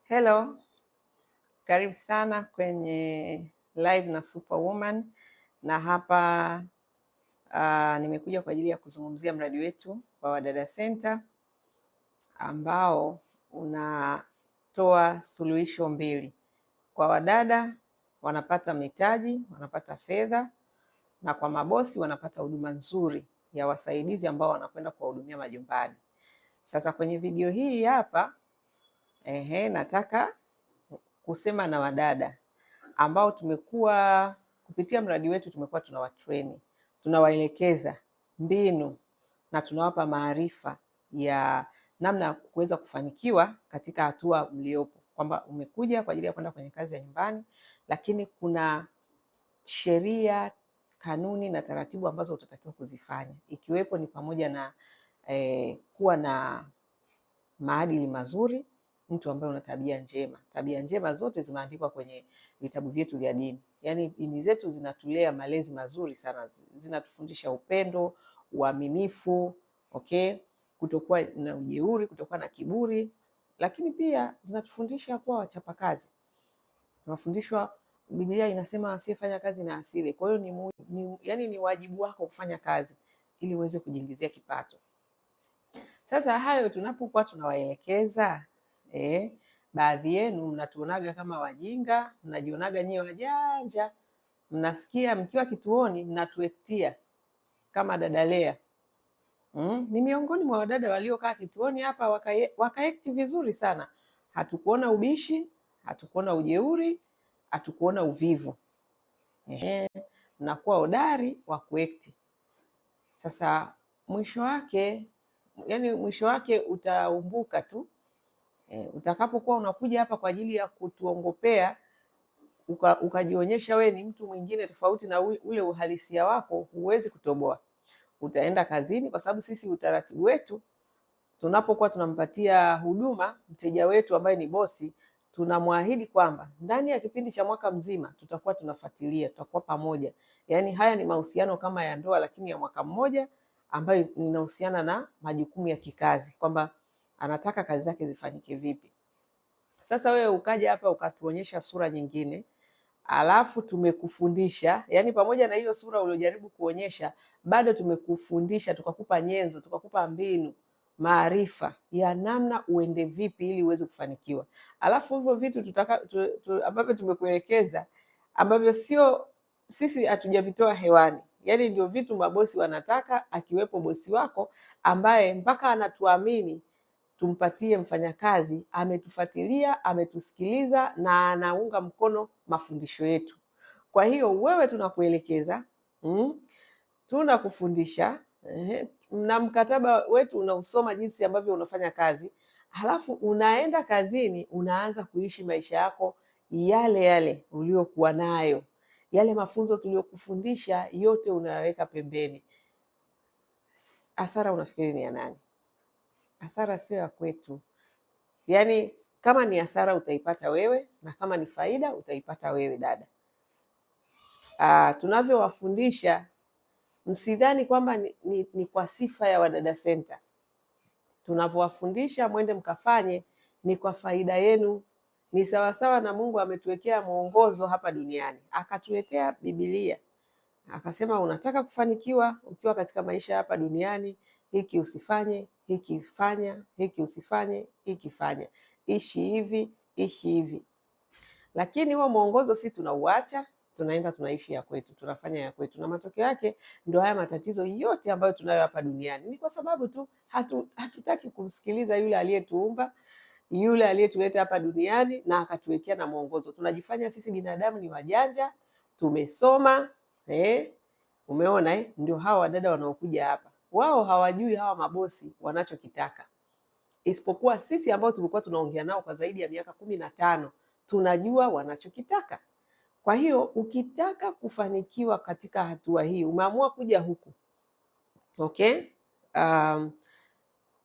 Hello, karibu sana kwenye live na Superwoman, na hapa nimekuja kwa ajili ya kuzungumzia mradi wetu wa Wadada Center ambao unatoa suluhisho mbili kwa wadada, wanapata mitaji, wanapata fedha, na kwa mabosi wanapata huduma nzuri ya wasaidizi ambao wanakwenda kuwahudumia majumbani. Sasa kwenye video hii hapa nataka kusema na wadada ambao tumekuwa kupitia mradi wetu tumekuwa tunawatrain, tunawaelekeza mbinu na tunawapa maarifa ya namna ya kuweza kufanikiwa katika hatua mliopo, kwamba umekuja kwa ajili ya kwenda kwenye kazi ya nyumbani, lakini kuna sheria, kanuni na taratibu ambazo utatakiwa kuzifanya, ikiwepo ni pamoja na kuwa na maadili mazuri, mtu ambaye una tabia njema. Tabia njema zote zimeandikwa kwenye vitabu vyetu vya dini. Yaani dini zetu zinatulea malezi mazuri sana, zinatufundisha upendo, uaminifu, kutokuwa na ujeuri, kutokuwa na kiburi, lakini pia zinatufundisha kuwa wachapakazi. Tunafundishwa, Biblia inasema asiyefanya kazi na asile. Kwa hiyo ni wajibu wako kufanya kazi ili uweze kujiingizia kipato. Sasa hayo tunapokuwa tunawaelekeza, baadhi yenu mnatuonaga kama wajinga, mnajionaga nyewe wajanja, mnasikia mkiwa kituoni mnatuektia kama dada Lea. Ni miongoni mwa wadada waliokaa kituoni hapa wakaekti vizuri sana. Hatukuona ubishi, hatukuona ujeuri, hatukuona uvivu. Mnakuwa hodari wa kuekti. Sasa mwisho wake utaumbuka tu. Utakapokuwa unakuja hapa kwa ajili ya kutuongopea, ukajionyesha we ni mtu mwingine tofauti na ule uhalisia wako, huwezi kutoboa. Utaenda kazini, kwa sababu sisi utaratibu wetu, tunapokuwa tunampatia huduma mteja wetu ambaye ni bosi, tunamwahidi kwamba ndani ya kipindi cha mwaka mzima tutakuwa tunafuatilia, tutakuwa pamoja. Yaani haya ni mahusiano kama ya ndoa, lakini ya mwaka mmoja, ambayo inahusiana na majukumu ya kikazi, kwamba anataka kazi zake zifanyike vipi. Sasa wewe ukaja hapa ukatuonyesha sura nyingine, alafu tumekufundisha, yani pamoja na hiyo sura uliojaribu kuonyesha, bado tumekufundisha, tukakupa nyenzo, tukakupa mbinu, maarifa ya namna uende vipi ili uweze kufanikiwa. Alafu hivyo vitu ambavyo tumekuelekeza, ambavyo sio sisi hatujavitoa hewani, yani ndio vitu mabosi wanataka, akiwepo bosi wako ambaye mpaka anatuamini tumpatie mfanyakazi, ametufuatilia, ametusikiliza na anaunga mkono mafundisho yetu. Kwa hiyo wewe tunakuelekeza, tunakufundisha, na mkataba wetu unausoma jinsi ambavyo unafanya kazi, halafu unaenda kazini, unaanza kuishi maisha yako yale yale uliokuwa nayo. Yale mafunzo tuliyokufundisha yote unayaweka pembeni. Hasara unafikiri ni ya nani? Hasara sio ya kwetu. Yaani kama ni hasara utaipata wewe, na kama ni faida utaipata wewe dada. Tunavyowafundisha, msidhani kwamba ni kwa sifa ya Wadada Center. Tunapowafundisha mwende mkafanye, ni kwa faida yenu. Ni sawasawa na Mungu ametuwekea mwongozo hapa duniani, akatuletea Biblia, akasema unataka kufanikiwa ukiwa katika maisha hapa duniani, hiki usifanye, hiki fanya, hiki usifanye, hiki fanya, ishi hivi, ishi hivi. Lakini huo mwongozo si tunauacha, tunaenda tunaishi ya kwetu, tunafanya ya kwetu, na matokeo yake ndio haya matatizo yote ambayo tunayo hapa duniani. Ni kwa sababu tu hatutaki kumsikiliza yule aliyetuumba, yule aliyetuleta hapa duniani na akatuwekea na mwongozo. Tunajifanya sisi binadamu ni wajanja, tumesoma, umeona ndio hawa wadada wanaokuja hapa. Wao hawajui hawa mabosi wanachokitaka. Isipokuwa sisi ambao tulikuwa tunaongea nao kwa zaidi ya miaka 15, tunajua wanachokitaka. Kwa hiyo ukitaka kufanikiwa katika hatua hii, umeamua kuja huku.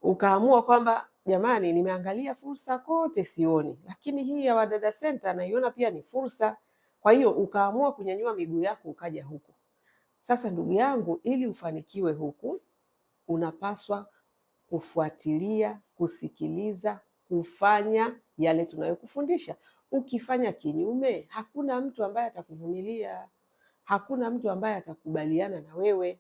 Ukaamua kwamba jamani, nimeangalia fursa kote sioni, lakini hii ya Wadada Center naiona pia ni fursa. Kwa hiyo ukaamua kunyanyua miguu yako ukaja huku. Sasa ndugu yangu, ili ufanikiwe huku, unapaswa kufuatilia, kusikiliza, kufanya yale tunayokufundisha. Ukifanya kinyume, hakuna mtu ambaye atakuvumilia, hakuna mtu ambaye atakubaliana na wewe.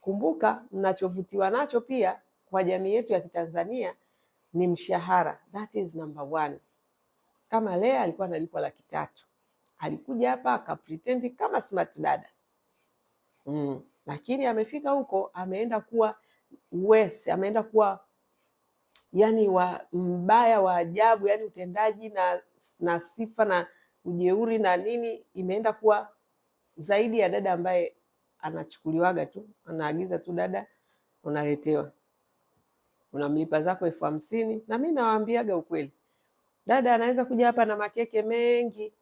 Kumbuka, mnachovutiwa nacho pia kwa jamii yetu ya Kitanzania ni mshahara. That is number one. Kama Lea alikuwa analipwa 300,000, alikuja hapa akapretendi kama smart dada lakini amefika huko ameenda kuwa worse, ameenda kuwa yani mbaya wa ajabu, yani utendaji na sifa na ujeuri na nini imeenda kuwa zaidi ya dada ambaye anachukuliwaga tu, anaagiza tu dada, unaletewa, unamlipa zako 50,000. Na mimi nawaambiaga ukweli, dada anaweza kuja hapa na makeke mengi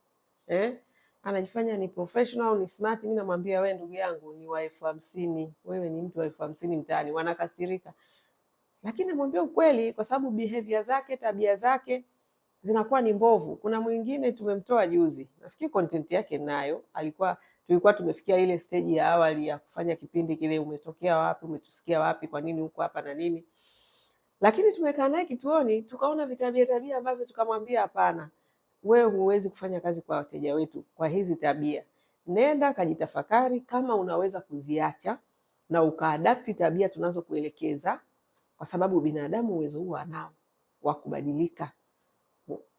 anajifanya ni professional, ni smart. Mimi namwambia, wewe ndugu yangu ni wa 50,000, wewe ni mtu wa 50,000 mtaani. Wanakasirika, lakini namwambia ukweli, kwa sababu behavior zake, tabia zake zinakuwa ni mbovu. Kuna mwingine tumemtoa juzi, nafikiri content yake nayo, tulikuwa tumefikia ile stage ya awali ya kufanya kipindi kile, umetokea wapi, umetusikia wapi, kwa nini huko hapa na nini. Lakini tumekaa naye kituoni, tukaona tabia ambavyo tukamwambia hapana, wewe huwezi kufanya kazi kwa wateja wetu kwa hizi tabia. Nenda kajitafakari kama unaweza kuziacha na ukaadapti tabia tunazokuelekeza, kwa sababu binadamu uwezo huo anao wa kubadilika.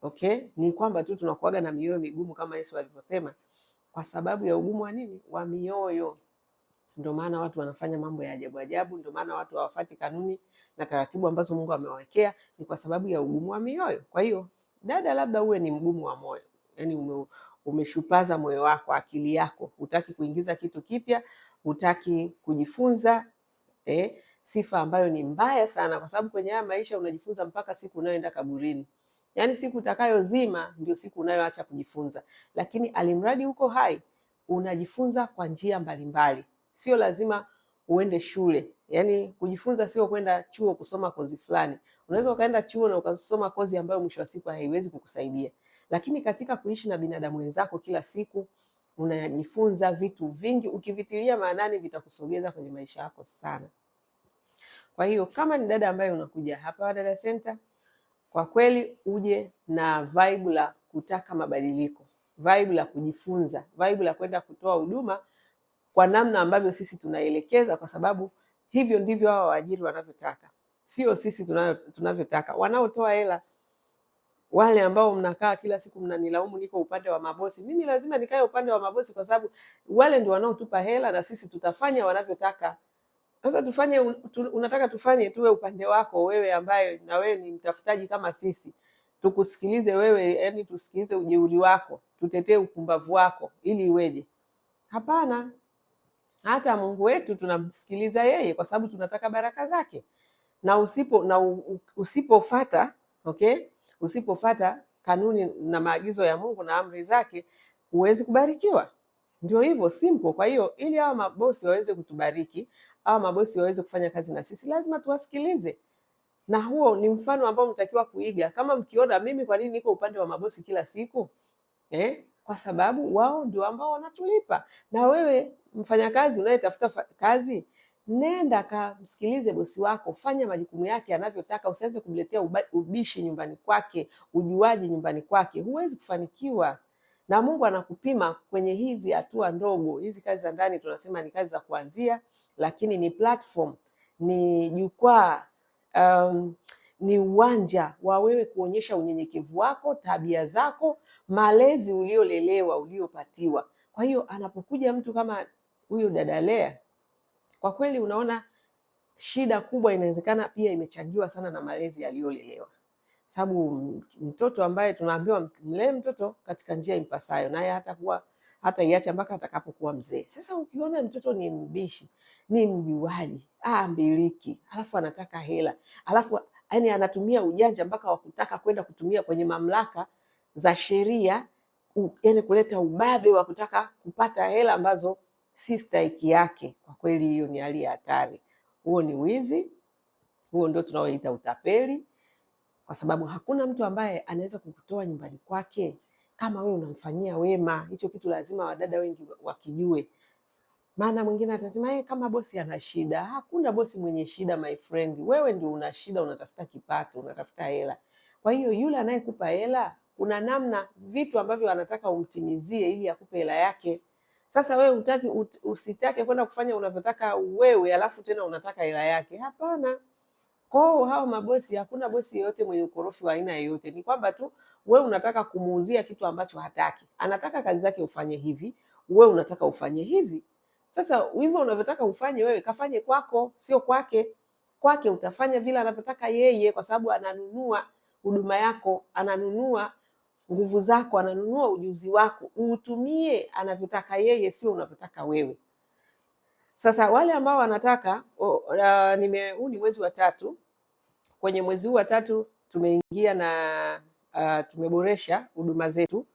Okay? Ni kwamba tu tunakuaga na mioyo migumu kama Yesu alivyosema, kwa sababu ya ugumu wa nini? Wa mioyo. Ndio maana watu wanafanya mambo ya ajabu ajabu, ndio maana watu hawafuati kanuni na taratibu ambazo Mungu amewawekea, ni kwa sababu ya ugumu wa mioyo. Kwa hiyo dada, labda uwe ni mgumu wa moyo, yani umeshupaza moyo wako, akili yako, hutaki kuingiza kitu kipya, hutaki kujifunza sifa ambayo ni mbaya sana, kwa sababu kwenye haya maisha unajifunza mpaka siku unayoenda kaburini. Yani siku utakayozima ndio siku unayoacha kujifunza, lakini alimradi uko hai unajifunza kwa njia mbalimbali. Sio lazima uende shule, yani kujifunza sio kwenda chuo kusoma kozi fulani. Unaweza ukaenda chuo na ukasoma kozi ambayo mwisho wa siku haiwezi kukusaidia, lakini katika kuishi na binadamu wenzako kila siku unajifunza vitu vingi, ukivitilia maanani vitakusogeza kwenye maisha yako sana. Kwa hiyo kama ni dada ambaye unakuja hapa Wadada Center, kwa kweli uje na vibe la kutaka mabadiliko, vibe la kujifunza, vibe la kwenda kutoa huduma kwa namna ambavyo sisi tunaelekeza, kwa sababu hivyo ndivyo hao waajiri wanavyotaka, sio sisi tunavyotaka. Wanaotoa hela, wale ambao mnakaa kila siku mnanilaumu niko upande wa mabosi, mimi lazima nikae upande wa mabosi, kwa sababu wale ndio wanaotupa hela na sisi tutafanya wanavyotaka. Sasa unataka tufanye tuwe upande wako wewe, ambaye na wewe ni mtafutaji kama sisi, tukusikilize wewe, yani tusikilize ujeuri wako, tutetee upumbavu wako ili iweje? Hapana. Hata Mungu wetu tunamsikiliza yeye kwa sababu tunataka baraka zake, na usipofuata usipofuata kanuni na maagizo ya Mungu na amri zake huwezi kubarikiwa. Ndio hivyo, simple. Kwa hiyo ili hawa mabosi waweze kutubariki, hawa mabosi waweze kufanya kazi na sisi, lazima tuwasikilize, na huo ni mfano ambao mtakiwa kuiga. Kama mkiona mimi kwa nini niko upande wa mabosi kila siku, kwa sababu wao ndio ambao wanatulipa. Na wewe mfanyakazi unayetafuta kazi, nenda kamsikilize bosi wako, fanya majukumu yake anavyotaka, usianze kumletea ubishi nyumbani kwake, ujuaji nyumbani kwake. Huwezi kufanikiwa, na Mungu anakupima kwenye hizi hatua ndogo. Hizi kazi za ndani tunasema ni kazi za kuanzia, lakini ni platform, ni jukwaa, ni uwanja wa wewe kuonyesha unyenyekevu wako, tabia zako, malezi uliolelewa, uliopatiwa. Kwa hiyo anapokuja mtu kama huyu dada Lea, kwa kweli unaona shida kubwa inawezekana pia imechangiwa sana na malezi aliyolelewa. Sababu mtoto ambaye tunaambiwa mlee mtoto katika njia impasayo, naye hata iacha mpaka atakapokuwa mzee. Sasa ukiona mtoto ni mbishi, ni mjuaji, ambiliki, alafu anataka hela, alafu yani anatumia ujanja mpaka wa kutaka kwenda kutumia kwenye mamlaka za sheria, yani kuleta ubabe wa kutaka kupata hela ambazo si stahiki yake. Kwa kweli hiyo ni hali ya hatari. Huo ni wizi, huo ndio tunaoita utapeli, kwa sababu hakuna mtu ambaye anaweza kukutoa nyumbani kwake kama wewe unamfanyia wema. Hicho kitu lazima wadada wengi wakijue. Maana mwingine atasema kama bosi ana shida. Hakuna bosi mwenye shida, my friend. Wewe ndio una shida, unatafuta kipato, unatafuta hela. Kwa hiyo yule anayekupa hela, kuna namna vitu ambavyo anataka umtimizie ili akupe hela yake. Sasa wewe usitake kwenda kufanya unavyotaka wewe alafu tena unataka hela yake. Hapana. Kwa hao mabosi, hakuna bosi yeyote mwenye ukorofi wa aina yoyote. Ni kwamba tu wewe unataka kumuuzia kitu ambacho hataki. Anataka kazi zake ufanye hivi, wewe unataka ufanye hivi. Sasa hivyo unavyotaka ufanye wewe, kafanye kwako, sio kwake. Kwake utafanya vile anavyotaka yeye, kwa sababu ananunua huduma yako, ananunua nguvu zako, ananunua ujuzi wako. Uutumie anavyotaka yeye, sio unavyotaka wewe. Sasa wale ambao wanataka huu ni mwezi wa 3. Kwenye mwezi huu wa 3 tumeingia na tumeboresha huduma zetu.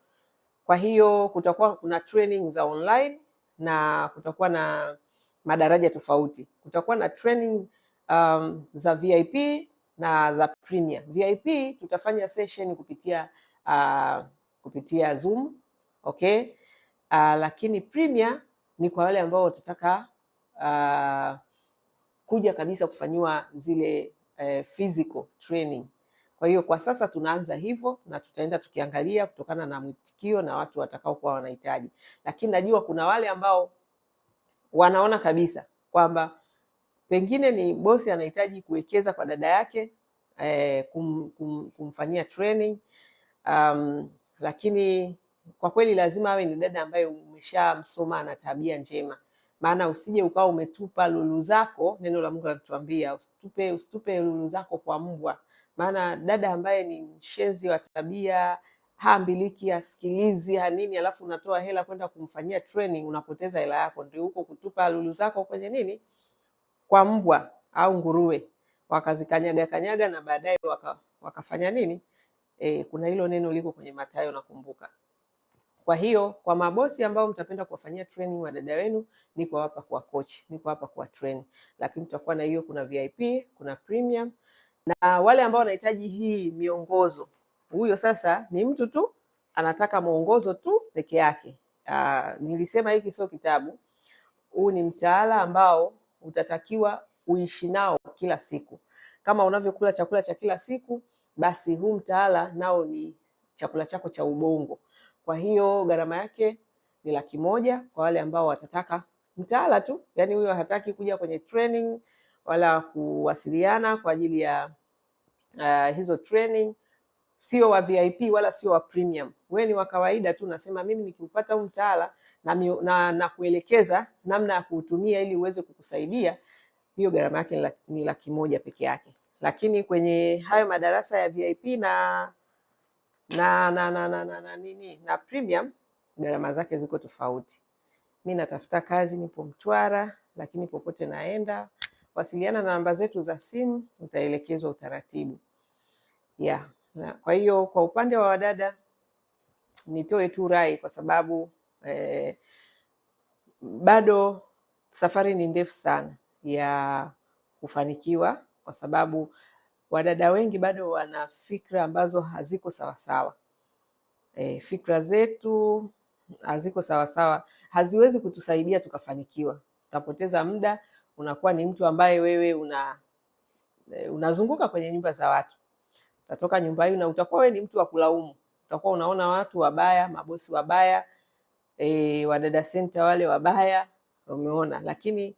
Kwa hiyo kutakuwa kuna training za online na kutakuwa na madaraja tofauti. Kutakuwa na training za VIP na za Premier. VIP tutafanya session kupitia Zoom, okay? Lakini Premier ni kwa wale ambao watataka kuja kabisa kufanyiwa zile physical training. Kwa hiyo kwa sasa tunaanza hivyo na tutaenda tukiangalia kutokana na mwitikio na watu watakao kuwa wanahitaji. Lakini najua kuna wale ambao wanaona kabisa kwamba pengine ni bosi anahitaji kuwekeza kwa dada yake, kumfanyia training, lakini kwa kweli lazima awe ni dada ambaye umeshamsoma na tabia njema. Maana usije ukawa umetupa lulu zako, neno la Mungu linatuambia usitupe lulu zako kwa mbwa. Maana dada ambaye ni mshenzi wa tabia, haambiliki, asikilizi, hanini, alafu unatoa hela kwenda kumfanyia training, unapoteza hela yako. Ndio huko kutupa lulu zako kwenye nini? Kwa mbwa au nguruwe. Wakazikanyaga na baadaye wakafanya nini? Kuna hilo neno liko kwenye Mathayo nakumbuka. Kwa hiyo kwa mabosi ambao mtapenda kuwafanyia training wa dada wenu, niko hapa kwa coach, niko hapa kwa train. Lakini tutakuwa na hiyo, kuna VIP, kuna premium, na wale ambao wanahitaji hii miongozo. Huyo sasa ni mtu tu anataka mwongozo tu peke yake. Nilisema hiki sio kitabu. Huu ni mtaala ambao utatakiwa uishi nao kila siku. Kama unavyokula chakula cha kila siku, basi huu mtaala nao ni chakula chako cha ubongo. Kwa hiyo gharama yake ni $100,000 kwa wale ambao watataka mtaala tu. Yaani huyo hataki kuja kwenye training wala kuwasiliana kwa ajili ya hizo training. Sio wa VIP wala sio wa premium. Wewe ni wa kawaida tu, nasema mimi nikiupata huu mtaala na kuelekeza namna ya kuutumia ili uweze kukusaidia, hiyo gharama yake ni $100,000 peke yake. Lakini kwenye hayo madarasa ya VIP na premium, gharama zake ziko tofauti. Mimi natafuta kazi, nipo Mtwara, lakini popote naenda, wasiliana na namba zetu za simu, utaelekezwa utaratibu. Yeah. Kwa hiyo kwa upande wa wadada nitoe tu rai, kwa sababu bado safari ni ndefu sana ya kufanikiwa, kwa sababu wadada wengi bado wana fikra ambazo haziko sawasawa. Fikra zetu haziko sawasawa, haziwezi kutusaidia tukafanikiwa. Utapoteza muda, unakuwa ni mtu ambaye wewe unazunguka kwenye nyumba za watu. Utatoka nyumba hiyo na utakuwa wewe ni mtu wa kulaumu. Utakuwa unaona watu wabaya, mabosi wabaya, Wadada Center wale wabaya, umeona. Lakini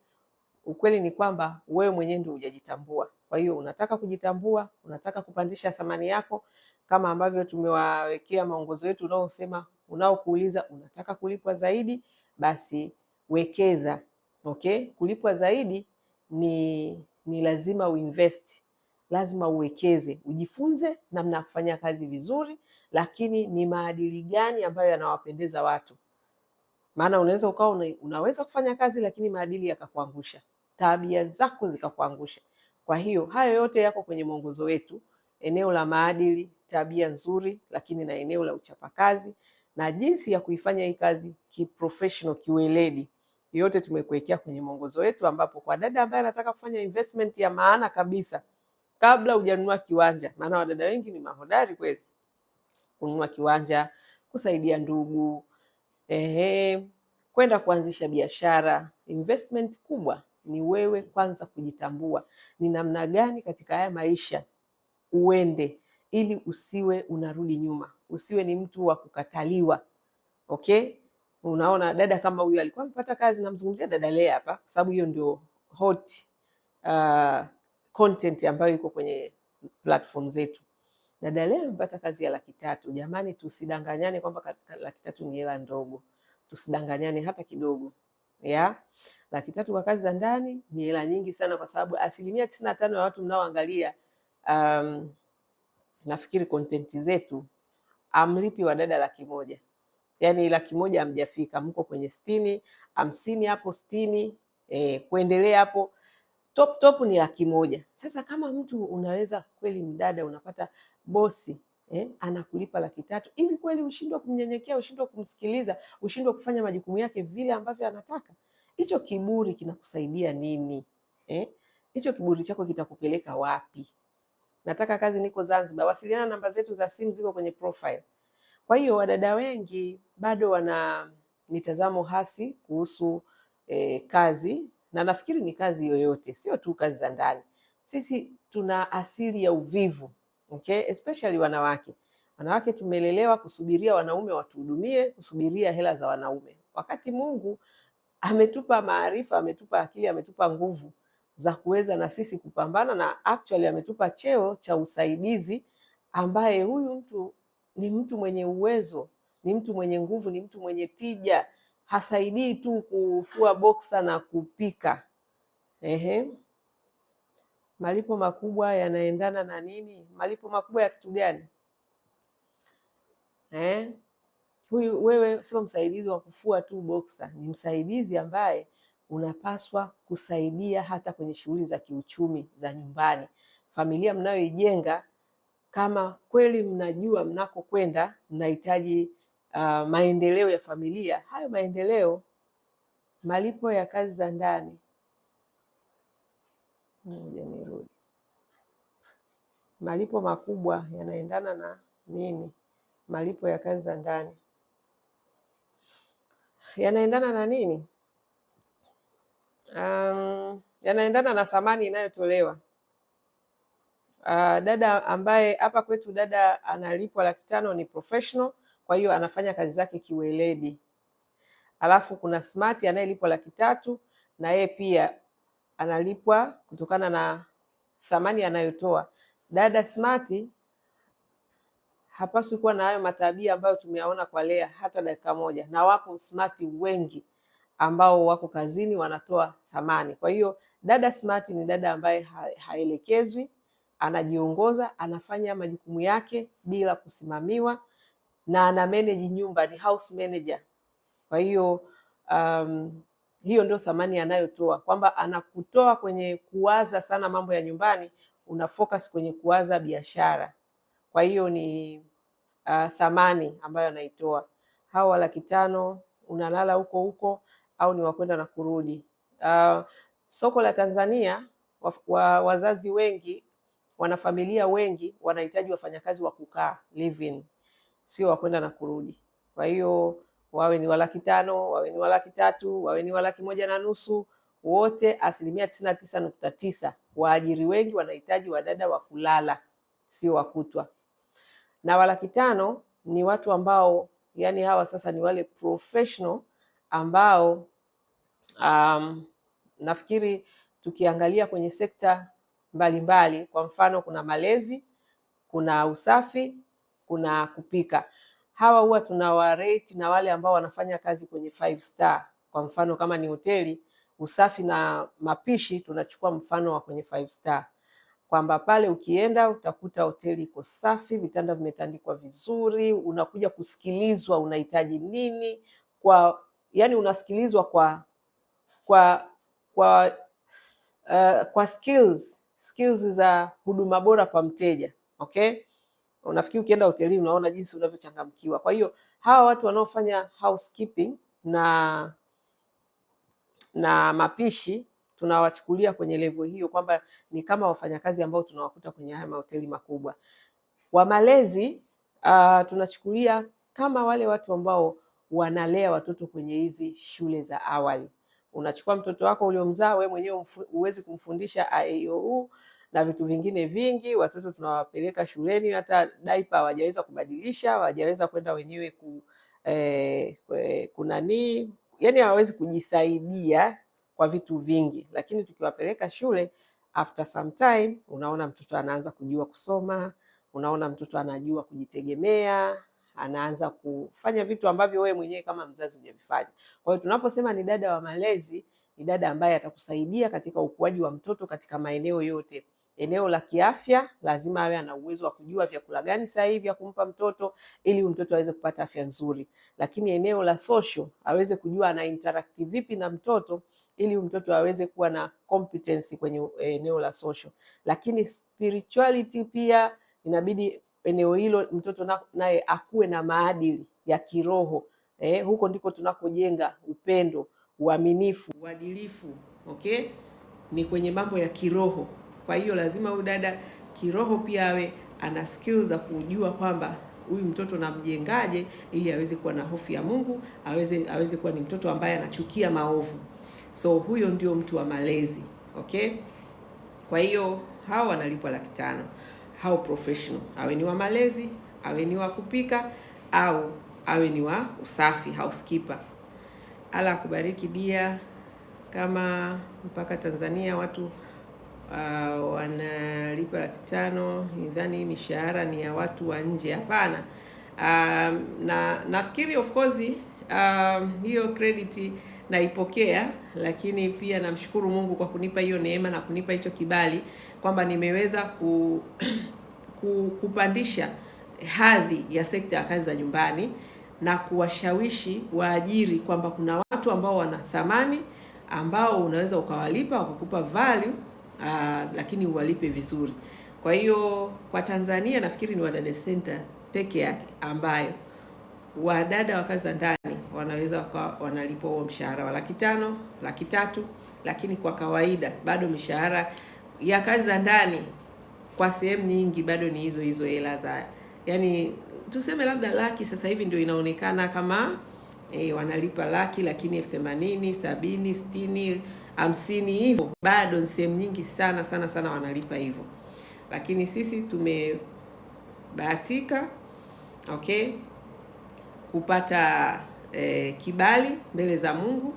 ukweli ni kwamba wewe mwenyewe ndio hujajitambua. Kwa hiyo unataka kujitambua, unataka kupandisha thamani yako, kama ambavyo tumewawekea maongozo yetu unaosema, unaokuuliza unataka kulipwa zaidi, basi wekeza. Okay? Kulipwa zaidi ni lazima uinvest. Lazima uwekeze, ujifunze namna ya kufanya kazi vizuri, lakini ni maadili gani ambayo yanawapendeza watu. Maana unaweza ukawa unaweza kufanya kazi lakini maadili yakakuangusha, tabia zako zikakuangusha. Kwa hiyo hayo yote yako kwenye mwongozo wetu, eneo la maadili, tabia nzuri, lakini na eneo la uchapakazi na jinsi ya kuifanya hii kazi kiprofessional, kiweledi. Yote tumekuwekea kwenye mwongozo wetu, ambapo kwa dada ambaye anataka kufanya investment ya maana kabisa, kabla hujanunua kiwanja, maana wadada wengi ni mahodari kweli, kununua kiwanja, kusaidia ndugu, kwenda kuanzisha biashara, investment kubwa ni wewe kwanza kujitambua ni namna gani katika haya maisha uende, ili usiwe unarudi nyuma, usiwe ni mtu wa kukataliwa. Okay, unaona dada kama huyu alikuwa amepata kazi, namzungumzia dada Lea hapa kwa sababu hiyo ndio hot content ambayo iko kwenye platform zetu. Dada Lea amepata kazi ya 300,000. Jamani, tusidanganyane kwamba 300,000 ni hela ndogo, tusidanganyane hata kidogo ya 300,000 kwa kazi za ndani ni hela nyingi sana, kwa sababu 95% ya watu mnaoangalia nafikiri content zetu amlipi wa dada 100,000. Yani 100,000 hamjafika, mko kwenye 60, 50 hapo 60, kuendelea hapo, top ni 100,000. Sasa kama mtu unaweza kweli, mdada unapata bosi anakulipa 300,000, hivi kweli ushindwe kumnyenyekea, ushindwe kumsikiliza, ushindwe kufanya majukumu yake vile ambavyo anataka? Hicho kiburi kinakusaidia nini? Hicho kiburi chako kitakupeleka wapi? Nataka kazi, niko Zanzibar, wasiliana, namba zetu za simu ziko kwenye profile. Kwa hiyo wadada wengi bado wana mitazamo hasi kuhusu kazi, na nafikiri ni kazi yoyote, sio tu kazi za ndani. Sisi tuna asili ya uvivu, okay? Especially wanawake. Wanawake tumelelewa kusubiria wanaume watuhudumie, kusubiria hela za wanaume, wakati Mungu ametupa maarifa, ametupa akili, ametupa nguvu za kuweza na sisi kupambana, na actually ametupa cheo cha usaidizi, ambaye huyu mtu ni mtu mwenye uwezo, ni mtu mwenye nguvu, ni mtu mwenye tija. Hasaidii tu kufua boksa na kupika. Malipo makubwa yanaendana na nini? Malipo makubwa ya kitu gani? Huyu wewe sio msaidizi wa kufua tu boksa, ni msaidizi ambaye unapaswa kusaidia hata kwenye shughuli za kiuchumi za nyumbani. Familia mnayoijenga, kama kweli mnajua mnakokwenda, mnahitaji maendeleo ya familia, hayo maendeleo, malipo ya kazi za ndani. Nirudi. Malipo makubwa yanaendana na nini? Malipo ya kazi za ndani yanaendana na nini? Yanaendana na thamani inayotolewa. Dada ambaye hapa kwetu dada analipwa 500,000 ni professional, kwa hiyo anafanya kazi zake kiweledi. Alafu kuna smart anayelipwa 300,000, na yeye pia analipwa kutokana na thamani anayotoa. Dada smart hapaswi kuwa na hayo matabia ambayo tumeyaona kwa Lea hata dakika moja, na wako smart wengi ambao wako kazini wanatoa thamani. Kwa hiyo dada smart ni dada ambaye haelekezwi, anajiongoza, anafanya majukumu yake bila kusimamiwa, na ana manage nyumba, ni house manager. Kwa hiyo hiyo ndio thamani anayotoa, kwamba anakutoa kwenye kuwaza sana mambo ya nyumbani, una focus kwenye kuwaza biashara. Kwa hiyo ni thamani ambayo anaitoa. Hao 500,000 unalala huko huko au ni wakwenda na kurudi. Soko la Tanzania, wazazi wengi, wanafamilia wengi wanahitaji wafanyakazi wa kukaa, live in, sio wakwenda na kurudi. Kwa hiyo wawe ni 500,000, wawe ni 300,000, wawe ni 1,150,000, wote 99.9% waajiri wengi wanahitaji wadada wa kulala, sio wakutwa. Na 500,000 ni watu ambao, yani hawa sasa ni wale professional ambao nafikiri tukiangalia kwenye sekta mbalimbali, kwa mfano kuna malezi, kuna usafi, kuna kupika. Hawa huwa tunawarate na wale ambao wanafanya kazi kwenye 5 star. Kwa mfano kama ni hoteli, usafi na mapishi tunachukua mfano wa kwenye 5 star, kwamba pale ukienda utakuta hoteli iko safi, vitanda vimetandikwa vizuri, unakuja kusikilizwa unahitaji nini, yani unasikilizwa kwa skills za huduma bora kwa mteja. Okay, unafikiri ukienda hoteli unaona jinsi unavyochangamkiwa. Kwa hiyo hawa watu wanaofanya housekeeping na mapishi tunawachukulia kwenye level hiyo, kwamba ni kama wafanyakazi ambao tunawakuta kwenye haya mahoteli makubwa. Wa malezi tunachukulia kama wale watu ambao wanalea watoto kwenye hizi shule za awali. Unachukua mtoto wako uliomzaa wewe mwenyewe, huwezi kumfundisha a e i o u, na vitu vingine vingi. Watoto tunawapeleka shuleni, hata diaper hawajaweza kubadilisha, hawajaweza kwenda wenyewe kunanii, yani hawawezi kujisaidia kwa vitu vingi, lakini tukiwapeleka shule, after some time unaona mtoto anaanza kujua kusoma, unaona mtoto anajua kujitegemea, anaanza kufanya vitu ambavyo wewe mwenyewe kama mzazi hujavifanya. Kwa hiyo tunaposema ni dada wa malezi, ni dada ambaye atakusaidia katika ukuaji wa mtoto katika maeneo yote. Eneo la kiafya, lazima awe ana uwezo wa kujua vyakula gani sahihi vya kumpa mtoto ili mtoto aweze kupata afya nzuri. Lakini eneo la social, aweze kujua ana interact vipi na mtoto ili mtoto aweze kuwa na competence kwenye eneo la social. Lakini spirituality pia inabidi eneo hilo mtoto naye akuwe na maadili ya kiroho. Huko ndiko tunakojenga upendo, uaminifu, uadilifu. Okay? Ni kwenye mambo ya kiroho. Kwa hiyo lazima huyu dada kiroho pia awe ana skills za kujua kwamba huyu mtoto namjengaje ili aweze kuwa na hofu ya Mungu, aweze kuwa ni mtoto ambaye anachukia maovu. So huyo ndio mtu wa malezi. Okay? Kwa hiyo hao wanalipwa 500,000. Hao professional, awe ni wa malezi, awe ni wa kupika, au awe ni wa usafi, housekeeper. Ala kubariki dia. Kama mpaka Tanzania watu wanalipa 500,000, nidhani mishahara ni ya watu wa nje. Hapana. Na nafikiri of course hiyo credit naipokea, lakini pia namshukuru Mungu kwa kunipa hiyo neema na kunipa hicho kibali kwamba nimeweza kupandisha hadhi ya sekta ya kazi za nyumbani na kuwashawishi waajiri kwamba kuna watu ambao wana thamani, ambao unaweza ukawalipa wakakupa value, lakini uwalipe vizuri. Kwa hiyo kwa Tanzania nafikiri ni Wadada Center peke yake ambayo wadada wa kazi za ndani wanaweza wanalipwa huo mshahara wa 500,000, 300,000, lakini kwa kawaida bado mishahara ya kazi za ndani kwa sehemu nyingi bado ni hizo hela za, yani tuseme labda laki sasa hivi ndio inaonekana kama wanalipa laki, lakini 80,000, 70,000, 60,000, 50,000 hivyo bado ni sehemu nyingi sana wanalipa hivyo. Lakini sisi tumebahatika okay kupata kibali mbele za Mungu,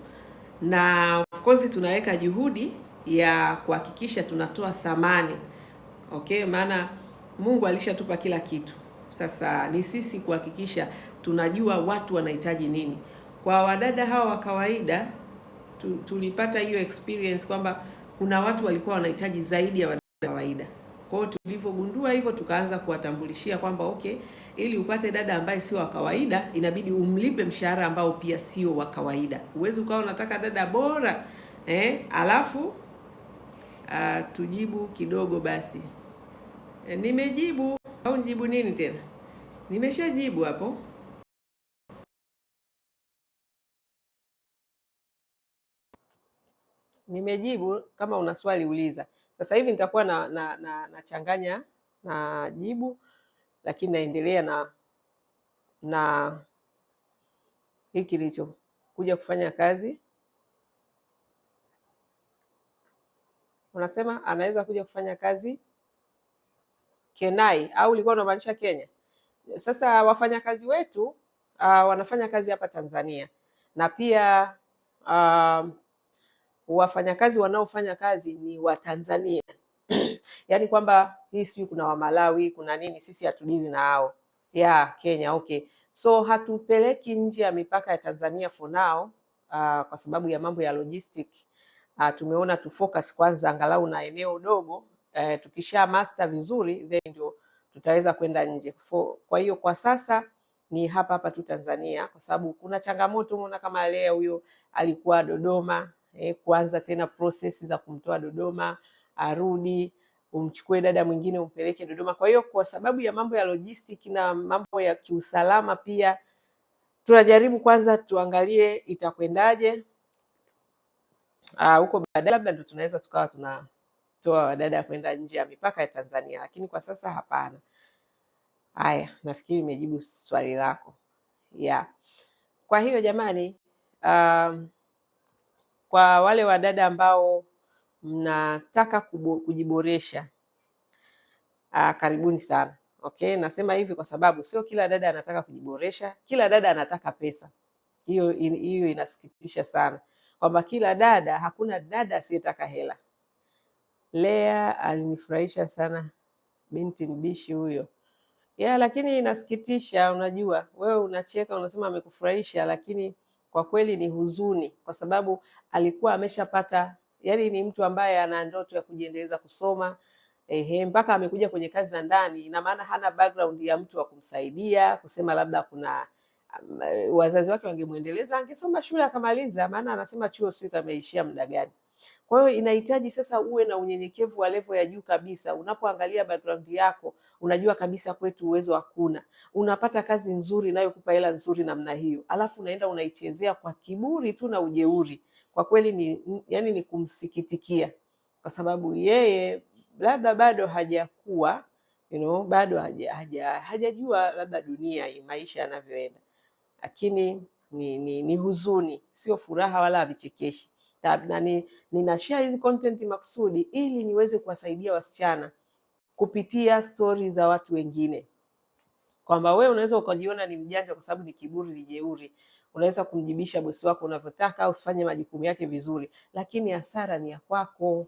na of course tunaweka juhudi ya kuhakikisha tunatoa thamani. Okay, maana Mungu alishatupa kila kitu. Sasa ni sisi kuhakikisha tunajua watu wanahitaji nini. Kwa wadada hawa wa kawaida tulipata hiyo experience kwamba kuna watu walikuwa wanahitaji zaidi ya wadada kawaida. Kwa hiyo tulivyogundua hivyo tukaanza kuwatambulishia kwamba okay, ili upate dada ambaye sio wa kawaida inabidi umlipe mshahara ambao pia sio wa kawaida. Uwezi ukawa unataka dada bora alafu tujibu kidogo basi. Nimejibu au nijibu nini tena? Nimeshajibu hapo. Nimejibu. Kama una swali uliza. Sasa hivi nitakuwa nachanganya na jibu, lakini naendelea na hiki kilicho kuja kufanya kazi. Unasema anaweza kuja kufanya kazi Kenai au ulikuwa unamaanisha Kenya? Sasa wafanyakazi wetu wanafanya kazi hapa Tanzania, na pia wafanyakazi wanaofanya kazi ni wa Tanzania. Yaani kwamba hii sijui kuna wa Malawi, kuna nini, sisi hatudili na hao. Kenya, okay. So hatupeleki nje ya mipaka ya Tanzania for now, kwa sababu ya mambo ya logistic. Tumeona tu focus kwanza angalau na eneo dogo, tukisha master vizuri then ndio tutaweza kwenda nje. Kwa hiyo kwa sasa ni hapa tu Tanzania, kwa sababu kuna changamoto. Umeona kama leo huyo alikuwa Dodoma, kuanza tena process za kumtoa Dodoma arudi, umchukue dada mwingine umpeleke Dodoma. Kwa hiyo kwa sababu ya mambo ya logistic na mambo ya kiusalama pia tunajaribu kwanza tuangalie itakwendaje. Huko baadaye labda ndio tunaweza tukawa tunatoa wadada kwenda nje ya mipaka ya Tanzania, lakini kwa sasa hapana. Haya, nafikiri nimejibu swali lako. Kwa hiyo jamani, kwa wale wadada ambao mnataka kujiboresha karibuni sana. Okay, nasema hivi kwa sababu sio kila dada anataka kujiboresha, kila dada anataka pesa. Hiyo inasikitisha sana kwamba kila dada, hakuna dada asiyetaka hela. Lea alinifurahisha sana, binti mbishi huyo. Lakini inasikitisha. Unajua, wewe unacheka unasema amekufurahisha, lakini kwa kweli ni huzuni, kwa sababu alikuwa ameshapata, yani ni mtu ambaye ana ndoto ya kujiendeleza kusoma, mpaka amekuja kwenye kazi za ndani. Ina maana hana background ya mtu wa kumsaidia, kusema labda kuna wazazi wake wangemuendeleza, angesoma shule akamaliza, maana anasema chuo sio kameishia muda gani. Kwa hiyo inahitaji sasa uwe na unyenyekevu wa level ya juu kabisa. Unapoangalia background yako, unajua kabisa kwetu uwezo hakuna. Unapata kazi nzuri inayokupa hela nzuri namna hiyo, alafu unaenda unaichezea kwa kiburi tu na ujeuri. Kwa kweli ni kumsikitikia, kwa sababu yeye labda bado hajakuwa, bado hajajua labda dunia hii maisha yanavyoenda. Lakini ni huzuni, sio furaha wala vichekeshi. Na nina share hizi content makusudi ili niweze kuwasaidia wasichana kupitia stori za watu wengine, kwamba wewe unaweza ukajiona ni mjanja kwa sababu ni kiburi, ni jeuri, unaweza kumjibisha bosi wako unavyotaka, usifanye majukumu yake vizuri, lakini hasara ni ya kwako.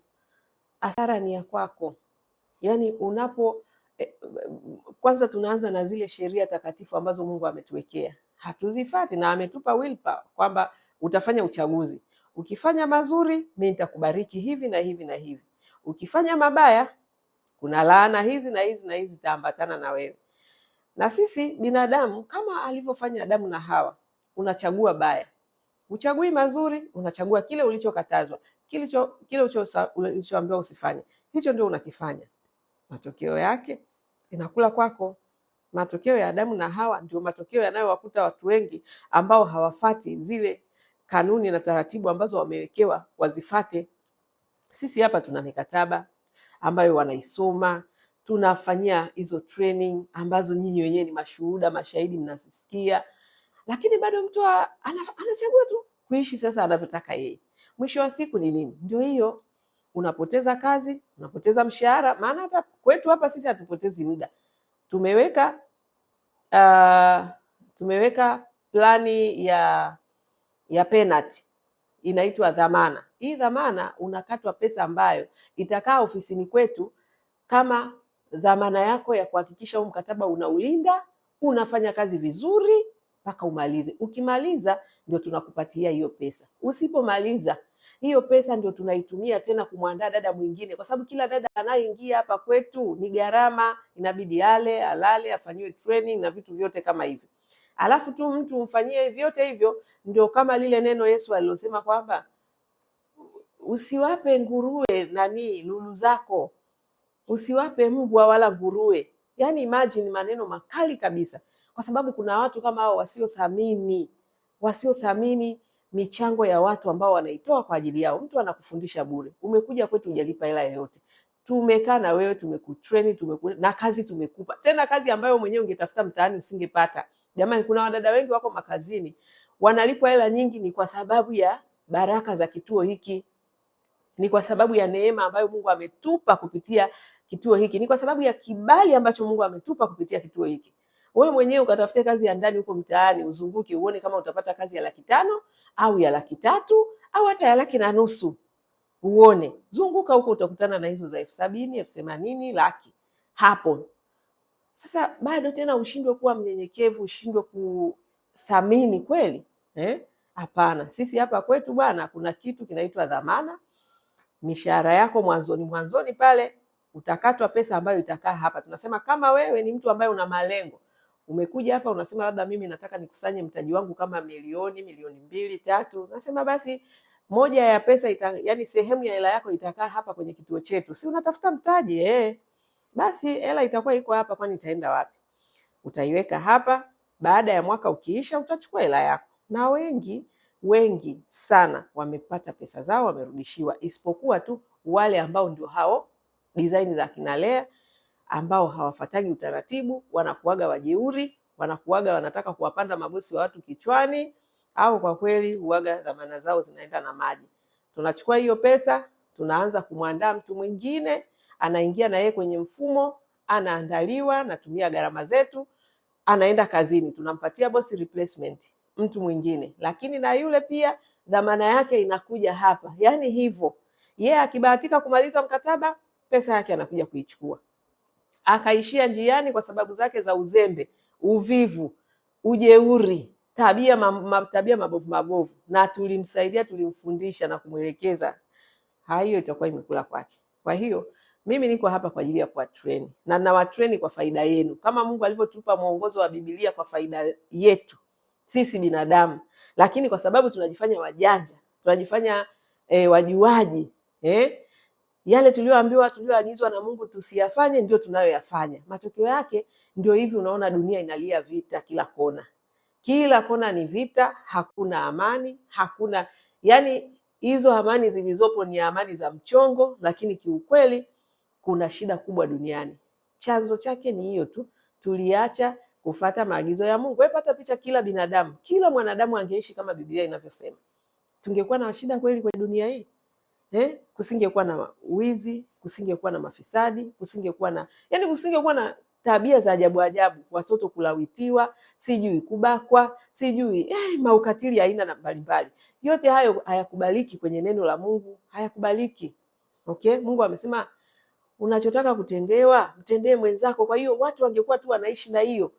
Hasara ni ya kwako. Yani kwanza tunaanza na zile sheria takatifu ambazo Mungu ametuwekea, hatuzifati, na ametupa willpower kwamba utafanya uchaguzi. Ukifanya mazuri, mimi nitakubariki hivi na hivi na hivi. Ukifanya mabaya, kuna laana hizi na hizi na hizi zitaambatana na wewe. Na sisi binadamu, kama alivyofanya Adamu na Hawa, unachagua baya. Uchagui mazuri, unachagua kile ulichokatazwa, kile ulichoambiwa usifanye. Hicho ndio unakifanya. Matokeo yake inakula kwako. Matokeo ya Adamu na Hawa ndio matokeo yanayowakuta watu wengi ambao hawafati zile kanuni na taratibu ambazo wamewekewa wazifate. Sisi hapa tuna mikataba ambayo wanaisoma, tunafanyia hizo training ambazo nyinyi wenyewe ni mashuhuda, mashahidi, mnasisikia, lakini bado mtu anachagua tu kuishi sasa anavyotaka yeye. Mwisho wa siku ni nini? Ndio hiyo, unapoteza kazi, unapoteza mshahara. Maana hata kwetu hapa sisi hatupotezi muda. Tumeweka plani ya penalty, inaitwa dhamana. Hii dhamana unakatwa pesa ambayo itakaa ofisini kwetu kama dhamana yako ya kuhakikisha huu mkataba unaulinda, unafanya kazi vizuri mpaka umalize. Ukimaliza ndio tunakupatia hiyo pesa. Usipomaliza, hiyo pesa ndio tunaitumia tena kumwandaa dada mwingine, kwa sababu kila dada anayeingia hapa kwetu ni gharama, inabidi alale, afanyiwe training na vitu vyote kama hivyo. Alafu tu mtu umfanyie vyote hivyo, ndio kama lile neno Yesu alilosema kwamba usiwape nguruwe lulu zako, usiwape mbwa wala nguruwe. Yani imagine, maneno makali kabisa, kwa sababu kuna watu kama hao wasiothamini michango ya watu ambao wanaitoa kwa ajili yao. Mtu anakufundisha bure, umekuja kwetu hujalipa hela yoyote, tumekaa na wewe, tumekutrain, na kazi tumekupa, tena kazi ambayo mwenyewe ungetafuta mtaani usingepata. Jamani, kuna wadada wengi wako makazini wanalipwa hela nyingi, ni kwa sababu ya baraka za kituo hiki, ni kwa sababu ya neema ambayo Mungu ametupa kupitia kituo hiki, ni kwa sababu ya kibali ambacho Mungu ametupa kupitia kituo hiki. Wewe mwenyewe ukatafutia kazi ya ndani huko mtaani, uzunguke uone kama utapata kazi ya 500,000 au ya 300,000 au hata ya 150,000. Uone, zunguka huko, utakutana na hizo za 70,000, 80,000, laki hapo. Sasa bado tena ushindwe kuwa mnyenyekevu, ushindwe kuthamini kweli? Hapana. Sisi hapa kwetu bwana, kuna kitu kinaitwa dhamana. Mishahara yako mwanzoni pale utakatwa pesa ambayo itakaa hapa. Tunasema kama wewe ni mtu ambaye una malengo, umekuja hapa unasema labda mimi nataka nikusanye mtaji wangu kama milioni 2, 3, nasema basi moja ya pesa yani sehemu ya hela yako itakaa hapa kwenye kituo chetu. Si unatafuta mtaji? Basi hela itakuwa iko hapa, kwani itaenda wapi? Utaiweka hapa, baada ya mwaka ukiisha utachukua hela yako. Na wengi sana wamepata pesa zao, wamerudishiwa, isipokuwa tu wale ambao ndio hao design za kina Lea, ambao hawafatagi utaratibu, wanakuaga wajeuri, wanakuaga wanataka kuwapanda mabosi wa watu kichwani, au kwa kweli huaga dhamana zao zinaenda na maji. Tunachukua hiyo pesa, tunaanza kumwandaa mtu mwingine, anaingia na yeye kwenye mfumo, anaandaliwa, natumia gharama zetu, anaenda kazini, tunampatia boss replacement, mtu mwingine, lakini na yule pia dhamana yake inakuja hapa. Yani hivyo yeye akibahatika kumaliza mkataba, pesa yake anakuja kuichukua. Akaishia njiani kwa sababu zake za uzembe, uvivu, ujeuri, tabia mabovu mabovu, na tulimsaidia, tulimfundisha na kumwelekeza, hiyo itakuwa imekula kwake. Kwa hiyo mimi niko hapa kwa ajili ya kuwatrain, na nawatrain kwa faida yenu, kama Mungu alivyotupa mwongozo wa Biblia kwa faida yetu sisi binadamu. Lakini kwa sababu tunajifanya wajanja, tunajifanya wajuaji, yale tulioambiwa, tulioagizwa na Mungu tusiyafanye, ndio tunayoyafanya. Matokeo yake ndio hivi, unaona dunia inalia vita kila kona. Kila kona ni vita, hakuna amani, hakuna, yani hizo amani zilizopo ni amani za mchongo, lakini kiukweli kuna shida kubwa duniani. Chanzo chake ni hiyo tu, tuliacha kufuata maagizo ya Mungu. Wewe pata picha, kila binadamu, kila mwanadamu angeishi kama Biblia inavyosema, tungekuwa na shida kweli kwenye dunia hii? Kusingekuwa na wizi, kusingekuwa na mafisadi, kusingekuwa na tabia za ajabu ajabu, watoto kulawitiwa, sijui kubakwa, sijui maukatili aina mbalimbali. Yote hayo hayakubaliki kwenye neno la Mungu, hayakubaliki. Okay? Mungu amesema unachotaka kutendewa, mtendee mwenzako. Kwa hiyo watu wangekuwa tu wanaishi na hiyo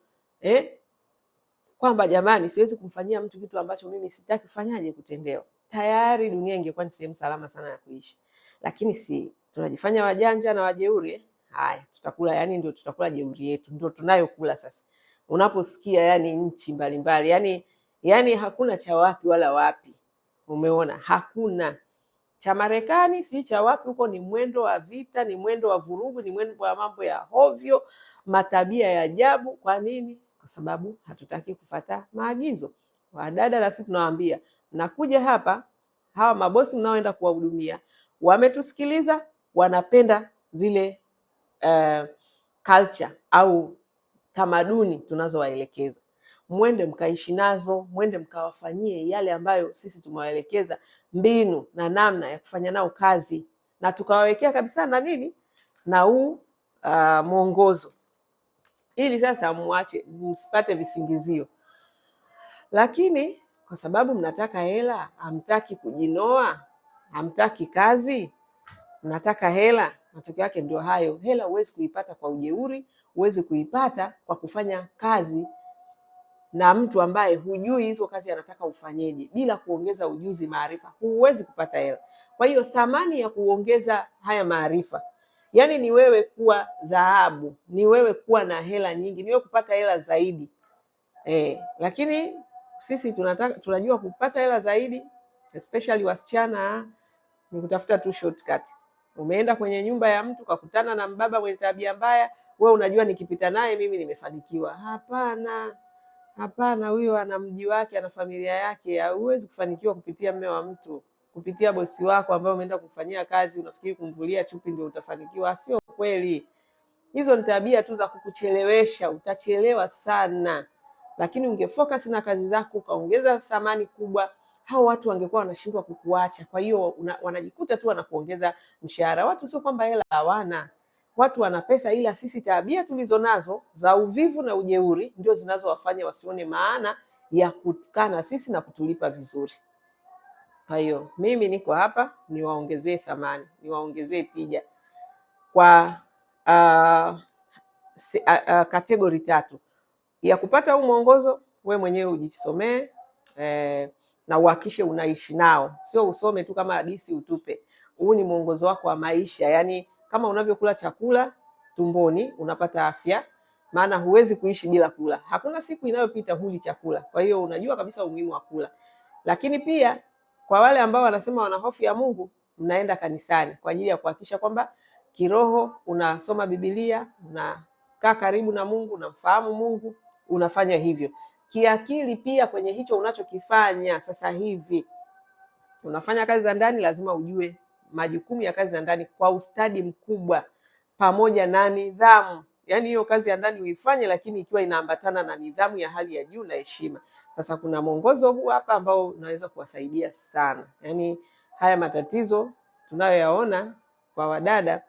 kwamba jamani, siwezi kumfanyia mtu kitu ambacho mimi sitaki kufanyaje kutendewa, tayari dunia ingekuwa ni sehemu salama sana ya kuishi. Lakini si tunajifanya wajanja na wajeuri. Haya, tutakula, yani ndio tutakula jeuri yetu, ndio tunayokula sasa. Unaposikia yani nchi mbalimbali, yani hakuna cha wapi wala wapi, umeona, hakuna cha Marekani, sijui cha wapi huko, ni mwendo wa vita, ni mwendo wa vurugu, ni mwendo wa mambo ya hovyo, matabia ya ajabu. Kwa nini? Kwa sababu hatutaki kufuata maagizo. Wadada, na sisi tunawaambia, nakuja hapa, hawa mabosi mnaoenda kuwahudumia wametusikiliza, wanapenda zile culture au tamaduni tunazowaelekeza. Mwende mkaishi nazo, mwende mkawafanyie yale ambayo sisi tumewaelekeza, mbinu na namna ya kufanya nao kazi, na tukawawekea kabisa na nini na huu mwongozo, ili sasa muache, msipate visingizio. Lakini kwa sababu mnataka hela, hamtaki kujinoa, hamtaki kazi, mnataka hela, matokeo yake ndio hayo. Hela huwezi kuipata kwa ujeuri, huwezi kuipata kwa kufanya kazi na mtu ambaye hujui hizo kazi anataka ufanyeje. Bila kuongeza ujuzi, maarifa, huwezi kupata hela. Kwa hiyo thamani ya kuongeza haya maarifa, yani ni wewe kuwa dhahabu, ni wewe kuwa na hela nyingi, ni wewe kupata hela zaidi. Lakini sisi tunajua kupata hela zaidi, especially wasichana, ni kutafuta tu shortcut. Umeenda kwenye nyumba ya mtu, kakutana na mbaba mwenye tabia mbaya, wewe unajua nikipita naye mimi nimefanikiwa. Hapana, huyo ana mji wake, ana familia yake. Huwezi kufanikiwa kupitia mume wa mtu, kupitia bosi wako ambaye umeenda kufanyia kazi, unafikiri kumvulia chupi ndio utafanikiwa. Sio kweli. Hizo ni tabia tu za kukuchelewesha, utachelewa sana. Lakini ungefocus na kazi zako, ukaongeza thamani kubwa, hao watu wangekuwa wanashindwa kukuacha. Kwa hiyo wanajikuta tu wanakuongeza mshahara. Watu sio kwamba hela hawana, watu wana pesa, ila sisi tabia tulizonazo za uvivu na ujeuri ndio zinazowafanya wasione maana ya kukaa na sisi na kutulipa vizuri. Kwa hiyo mimi niko hapa niwaongezee thamani, niwaongezee tija kwa kategori 3 ya kupata huu mwongozo. We mwenyewe ujisomee na uhakishe unaishi nao, sio usome tu kama hadithi utupe. Huu ni mwongozo wako wa maisha, yani kama unavyokula chakula tumboni unapata afya, maana huwezi kuishi bila kula. Hakuna siku inayopita huli chakula. Kwa hiyo unajua kabisa umuhimu wa kula. Lakini pia kwa wale ambao wanasema wana hofu ya Mungu, mnaenda kanisani kwa ajili ya kuhakikisha kwamba kiroho unasoma Biblia, unakaa karibu na Mungu, unamfahamu Mungu, unafanya hivyo. Kiakili pia kwenye hicho unachokifanya sasa hivi, unafanya kazi za ndani, lazima ujue majukumu ya kazi za ndani kwa ustadi mkubwa pamoja na nidhamu. Yani hiyo kazi ya ndani uifanye, lakini ikiwa inaambatana na nidhamu ya hali ya juu na heshima. Sasa kuna mwongozo huu hapa ambao unaweza kuwasaidia sana. Yani haya matatizo tunayoyaona kwa wadada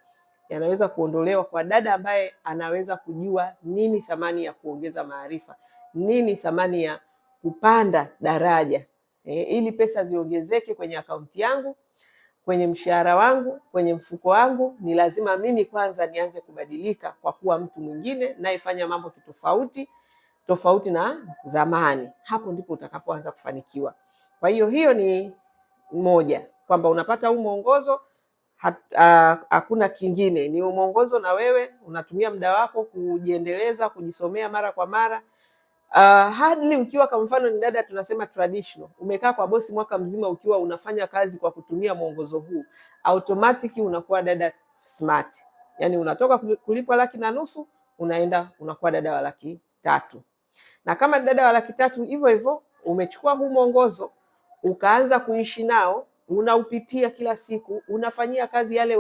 yanaweza kuondolewa kwa dada ambaye anaweza kujua nini thamani ya kuongeza maarifa, nini thamani ya kupanda daraja, ili pesa ziongezeke kwenye akaunti yangu, kwenye mshahara wangu, kwenye mfuko wangu. Ni lazima mimi kwanza nianze kubadilika kwa kuwa mtu mwingine nayefanya mambo tofauti na zamani. Hapo ndipo utakapoanza kufanikiwa. Kwa hiyo ni moja, kwamba unapata huu mwongozo, hakuna kingine, ni mwongozo na wewe unatumia muda wako kujiendeleza, kujisomea mara kwa mara. Hadi ukiwa kwa mfano ni dada tunasema traditional, umekaa kwa bosi mwaka mzima ukiwa unafanya kazi kwa kutumia mwongozo huu, automatic unakuwa dada smart. Yani unatoka kulipwa 1,500,000 unaenda unakuwa dada wa 300,000. Na kama dada wa 300,000 hivyo hivyo umechukua huu mwongozo ukaanza kuishi nao, unaupitia kila siku, unafanyia kazi yale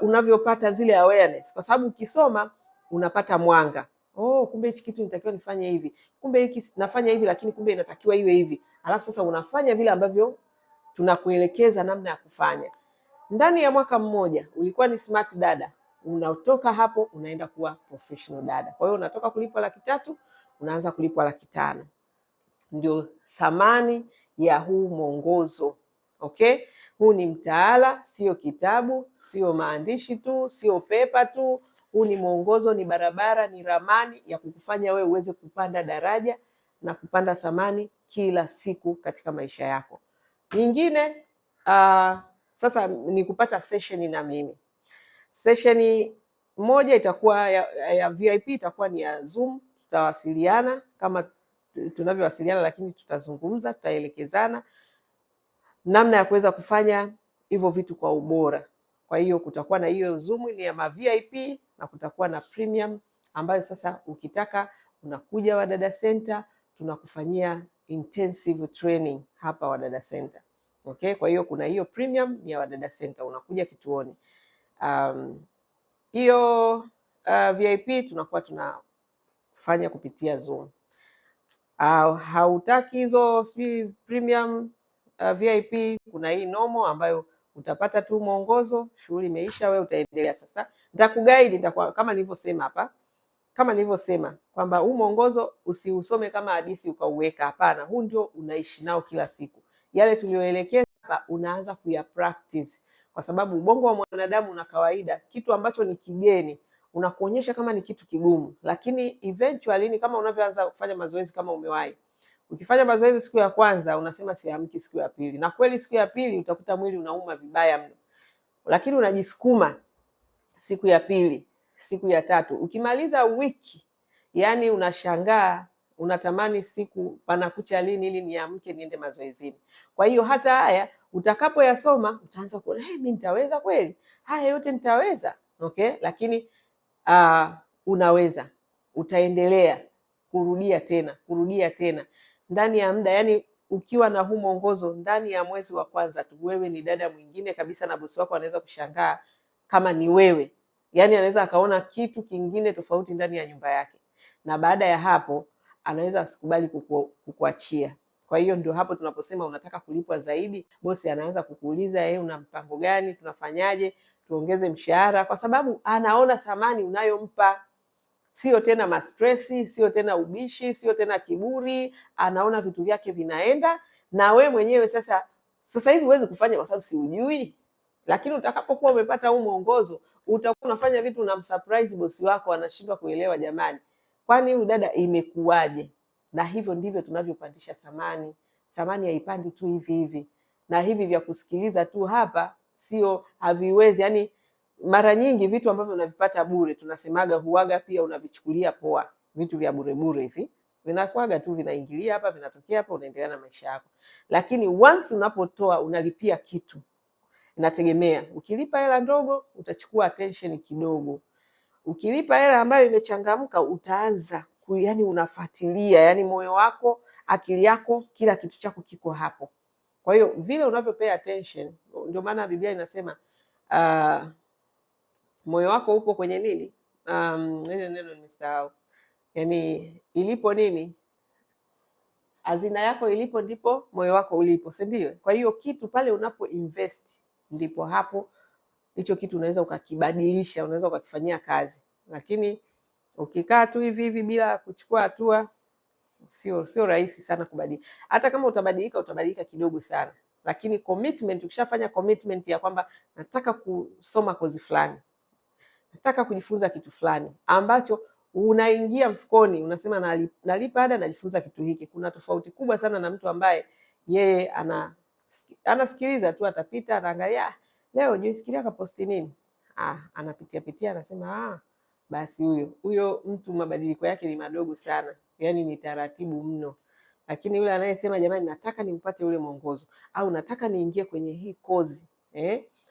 unavyopata zile awareness, kwa sababu ukisoma unapata mwanga. Kumbe hichi kitu nitakiwa nifanye hivi, kumbe hiki nafanya hivi, lakini kumbe inatakiwa iwe hivi. Alafu sasa unafanya vile ambavyo tunakuelekeza namna ya kufanya. Ndani ya mwaka mmoja ulikuwa ni smart dada, unatoka hapo unaenda kuwa professional dada. Kwa hiyo unatoka kulipwa 300,000 unaanza kulipwa 500,000. Ndio thamani ya huu mwongozo. Okay? Huu ni mtaala, sio kitabu, sio maandishi tu, sio pepa tu. Huu ni mwongozo, ni barabara, ni ramani ya kukufanya wewe uweze kupanda daraja na kupanda thamani kila siku katika maisha yako. Nyingine sasa ni kupata session na mimi. Session moja itakuwa ya VIP, itakuwa ni ya Zoom. Tutawasiliana kama tunavyowasiliana, lakini tutazungumza, tutaelekezana namna ya kuweza kufanya hivyo vitu kwa ubora. Kwa hiyo kutakuwa na hiyo Zoom ni ya VIP, na kutakuwa na premium ambayo sasa ukitaka unakuja Wadada Center, tunakufanyia intensive training hapa Wadada Center. Okay, kwa hiyo kuna hiyo premium ya Wadada Center, unakuja kituoni. Hiyo VIP tunakuwa tunafanya kupitia Zoom. Hautaki hizo premium VIP, kuna hii normal ambayo utapata tu mwongozo, shughuli imeisha, wewe utaendelea. Sasa nitakuguide, kama nilivyosema hapa, kama nilivyosema kwamba huu mwongozo usiusome kama hadithi ukauweka. Hapana, huu ndio unaishi nao kila siku. Yale tulioelekeza hapa unaanza kuya practice, kwa sababu ubongo wa mwanadamu una kawaida, kitu ambacho ni kigeni unakuonyesha kama ni kitu kigumu, lakini eventually ni kama unavyoanza kufanya mazoezi. Kama umewahi ukifanya mazoezi siku ya kwanza unasema siamki siku ya pili, na kweli siku ya pili utakuta mwili unauma vibaya mno, lakini unajisukuma siku ya pili, siku ya tatu, ukimaliza wiki, yani unashangaa, unatamani siku panakucha lini ili niamke niende mazoezini. Kwa hiyo hata haya utakapoyasoma utaanza kuona, mimi nitaweza kweli? Haya yote nitaweza? Okay, lakini unaweza, utaendelea kurudia tena ndani ya muda. Yani ukiwa na huu mwongozo ndani ya mwezi wa kwanza tu, wewe ni dada mwingine kabisa, na bosi wako anaweza kushangaa kama ni wewe. Yani anaweza akaona kitu kingine tofauti ndani ya nyumba yake, na baada ya hapo anaweza asikubali kukuachia. Kwa hiyo ndio hapo tunaposema unataka kulipwa zaidi, bosi anaanza kukuuliza, una mpango gani? Tunafanyaje? Tuongeze mshahara, kwa sababu anaona thamani unayompa. Sio tena mastresi, sio tena ubishi, sio tena kiburi. Anaona vitu vyake vinaenda, na we mwenyewe sasa hivi huwezi kufanya kwa sababu si ujui. Lakini utakapokuwa umepata huu mwongozo, utakuwa unafanya vitu unamsurprise bosi wako, anashindwa kuelewa, jamani, kwani huyu dada imekuwaje? Na hivyo ndivyo tunavyopandisha thamani. Thamani haipandi tu hivi hivi, na hivi vya kusikiliza tu hapa sio, haviwezi. Yani mara nyingi vitu ambavyo unavipata bure, tunasemaga huaga pia unavichukulia poa. Vitu vya bure bure hivi vinakuaga tu, vinaingilia hapa, vinatokea hapa, unaendelea na maisha yako. Lakini once unapotoa, unalipia kitu, inategemea. Ukilipa hela ndogo utachukua attention kidogo. Ukilipa hela ambayo imechangamka, utaanza yani unafuatilia, yani moyo wako, akili yako, kila kitu chako kiko hapo. Kwa hiyo vile unavyopay attention, ndio maana Biblia inasema moyo wako upo kwenye nini? Neno nimesahau. Yani ilipo nini? Hazina yako ilipo ndipo moyo wako ulipo, si ndio? Kwa hiyo kitu pale unapo invest ndipo hapo hicho kitu unaweza ukakibadilisha, unaweza ukakifanyia kazi. Lakini ukikaa tu hivi hivi bila kuchukua hatua, sio rahisi sana kubadilika. Hata kama utabadilika kidogo sana, lakini commitment, ukishafanya commitment ya kwamba nataka kusoma kozi fulani, nataka kujifunza kitu fulani ambacho unaingia mfukoni unasema nalipa ada, najifunza kitu hiki. Kuna tofauti kubwa sana na mtu ambaye yeye anasikiliza tu, atapita anaangalia leo Joyce kaposti nini, anapitia anasema basi huyo mtu mabadiliko yake ni madogo sana, yani ni taratibu mno. Lakini yule anayesema jamani, nataka nimpate ule mwongozo, au nataka niingie kwenye hii kozi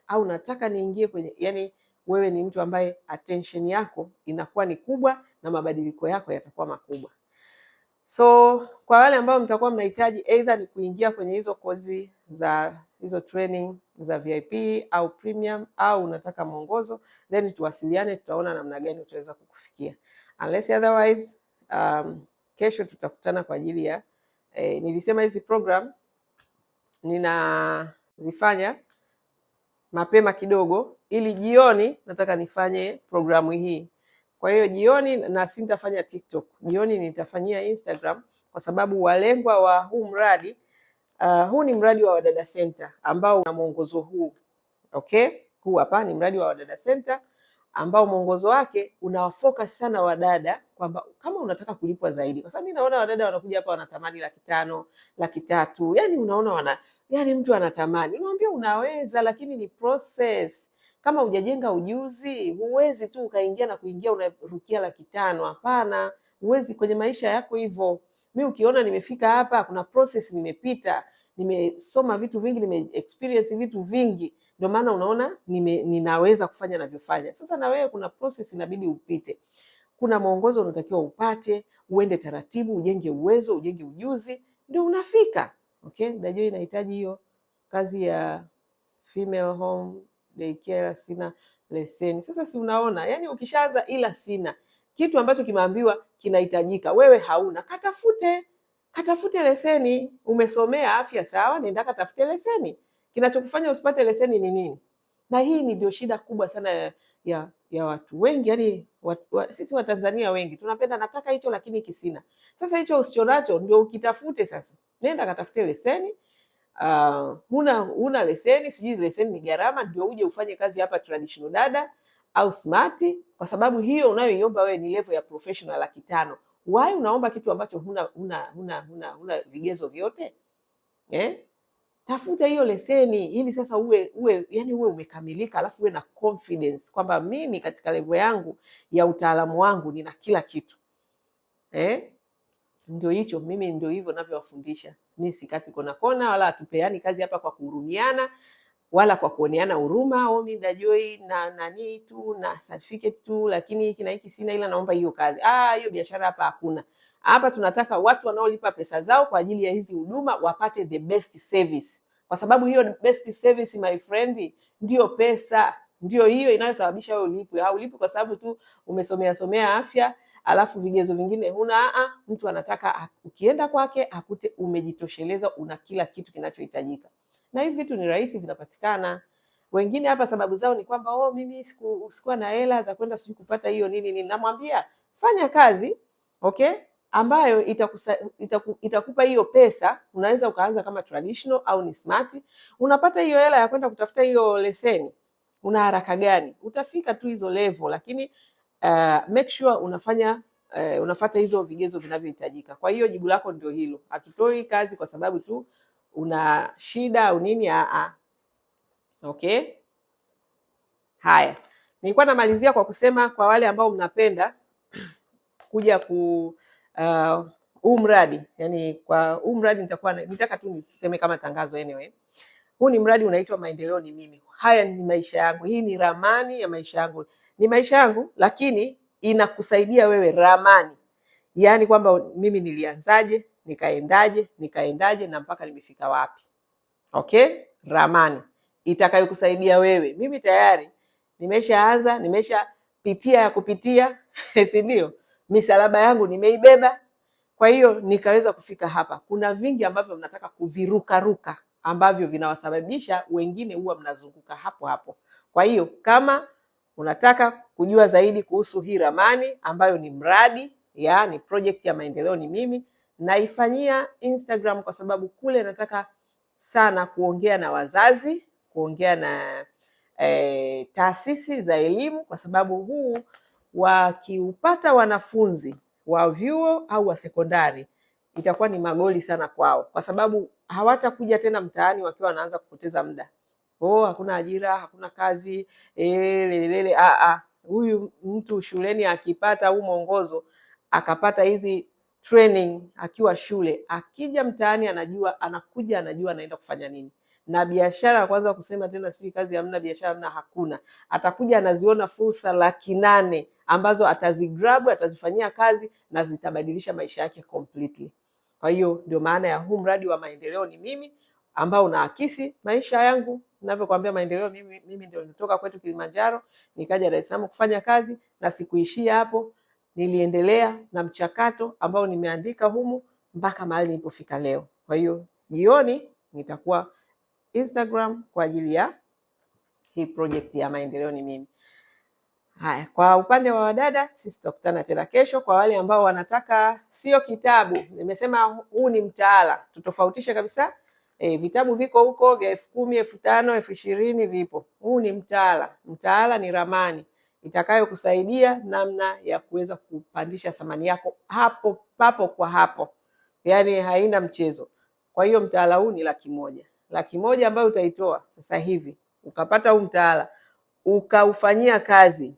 au nataka niingie kwenye, yani wewe ni mtu ambaye attention yako inakuwa ni kubwa na mabadiliko yako yatakuwa makubwa. So kwa wale ambao mtakuwa mnahitaji either ni kuingia kwenye hizo kozi za hizo training za VIP au premium, au unataka mwongozo, then tuwasiliane, tutaona namna gani utaweza kukufikia. Unless otherwise, kesho tutakutana kwa ajili ya nilisema hizi program ninazifanya mapema kidogo, ili jioni nataka nifanye programu hii. Kwa hiyo jioni, na sitafanya TikTok, jioni nitafanyia Instagram, kwa sababu walengwa wa huu mradi huu ni mradi wa Wadada Center ambao una mwongozo huu. Okay? Huu hapa ni mradi wa Wadada Center ambao mwongozo wake unawafocus sana wadada, kwamba kama unataka kulipwa zaidi, kwa sababu mimi naona wadada wanakuja hapa wanatamani 500,000, 300,000, yani unaona yani mtu anatamani, unamwambia unaweza, lakini ni process. Kama hujajenga ujuzi, huwezi tu ukaingia na kuingia unarukia 500,000. Hapana, huwezi kwenye maisha yako hivyo. Mimi ukiona nimefika hapa, kuna process nimepita, nimesoma vitu vingi, experience vitu vingi, ndio maana unaona ninaweza kufanya navyofanya. Sasa na wewe kuna process inabidi upite. Kuna mwongozo unatakiwa upate, uende taratibu, ujenge uwezo, ujenge ujuzi, ndio unafika. Okay? Najua inahitaji hiyo kazi ya female home daycare, sina leseni. Sasa si unaona, yani ukishaanza ila sina kitu ambacho kimeambiwa kinahitajika, wewe hauna, katafute leseni. Umesomea afya, sawa, nenda katafute leseni. Kinachokufanya usipate leseni ni nini? Na hii ndio shida kubwa sana ya watu wengi, yani sisi Watanzania wengi tunapenda nataka hicho lakini kisina. Sasa hicho usichonacho ndio ukitafute. Sasa nenda katafute leseni. Huna leseni, sijui leseni ni gharama, ndio uje ufanye kazi hapa traditional dada au smart, kwa sababu hiyo unayoiomba wewe ni level ya professional 500,000. Why unaomba kitu ambacho huna vigezo vyote? Tafuta hiyo leseni ili sasa uwe umekamilika, alafu uwe na confidence kwamba mimi katika level yangu ya utaalamu wangu nina kila kitu. Ndio hicho, mimi ndio hivyo ninavyowafundisha. Mimi sikati kona wala hatupeani kazi hapa kwa kuhurumiana wala kwa kuoneana huruma, mimi Dajoi na nani tu na certificate tu, lakini hiki na hiki sina, ila naomba hiyo kazi. Hiyo biashara hapa hakuna. Hapa tunataka watu wanaolipa pesa zao kwa ajili ya hizi huduma wapate the best service, kwa sababu hiyo best service, my friend, ndio pesa, ndio hiyo inayosababisha wewe ulipwe. Haulipi kwa sababu tu umesomea afya alafu vigezo vingine huna. Mtu anataka ukienda kwake akute umejitosheleza, una kila kitu kinachohitajika. Na hivi vitu ni rahisi, vinapatikana. Wengine hapa sababu zao ni kwamba mimi sikuwa na hela za kwenda sijui kupata hiyo nini. Namwambia fanya kazi, okay, ambayo itakupa hiyo pesa. Unaweza ukaanza kama traditional au ni smart, unapata hiyo hela ya kwenda kutafuta hiyo leseni. Una haraka gani? Utafika tu hizo level, lakini make sure unafuata hizo vigezo vinavyohitajika. Kwa hiyo jibu lako ndio hilo. Hatutoi kazi kwa sababu tu una shida au nini. Okay? Haya. Nilikuwa namalizia kwa kusema kwa wale ambao mnapenda kuja huu mradi, yani kwa huu mradi nitaka tu niseme kama tangazo anyway. Huu ni mradi unaitwa Maendeleo ni Mimi. Haya ni maisha yangu. Hii ni ramani ya maisha yangu. Ni maisha yangu, lakini inakusaidia wewe ramani. Yaani kwamba mimi nilianzaje, nikaendaje na mpaka nimefika wapi. Okay? Ramani itakayokusaidia wewe. Mimi tayari nimeshaanza, nimeshapitia ya kupitia, si ndio? Misalaba yangu nimeibeba. Kwa hiyo nikaweza kufika hapa. Kuna vingi ambavyo mnataka kuviruka ambavyo vinawasababisha wengine huwa mnazunguka hapo. Kwa hiyo kama unataka kujua zaidi kuhusu hii ramani ambayo ni mradi ni project ya Maendeleo ni Mimi, naifanyia Instagram kwa sababu kule nataka sana kuongea na wazazi, kuongea na taasisi za elimu, kwa sababu huu wakiupata wanafunzi wa vyuo au wa sekondari itakuwa ni magoli sana kwao, kwa sababu hawatakuja tena mtaani wakiwa wanaanza kupoteza muda. Hakuna ajira, hakuna kazi, lelelele. Huyu mtu shuleni akipata huu mwongozo, akapata hizi training akiwa shule, akija mtaani anajua, anakuja anajua anaenda kufanya nini. Na biashara kwanza kusema tena sijui kazi hamna, biashara hamna, hakuna. Atakuja anaziona fursa 800,000 ambazo atazigrab, atazifanyia kazi na zitabadilisha maisha yake completely. Kwa hiyo ndio maana ya huu mradi wa Maendeleo ni Mimi, ambao unaakisi maisha yangu. Ninavyokuambia Maendeleo mimi ndio nilitoka kwetu Kilimanjaro nikaja Dar es Salaam kufanya kazi, na sikuishia hapo, niliendelea na mchakato ambao nimeandika humu mpaka mahali nilipofika leo. Kwa hiyo jioni nitakuwa Instagram kwa ajili ya hii project ya Maendeleo ni Mimi. Haya, kwa upande wa wadada, sisi tutakutana tena kesho. Kwa wale ambao wanataka sio kitabu, nimesema huu ni mtaala, tutofautishe kabisa. Vitabu viko huko vya 10,000, 5,000, 20,000 vipo. Huu ni mtaala. Mtaala ni ramani itakayokusaidia namna ya kuweza kupandisha thamani yako hapo papo kwa hapo, yaani haina mchezo. Kwa hiyo mtaala huu ni 100,000. 100,000 ambayo utaitoa sasa hivi ukapata huu mtaala ukaufanyia kazi,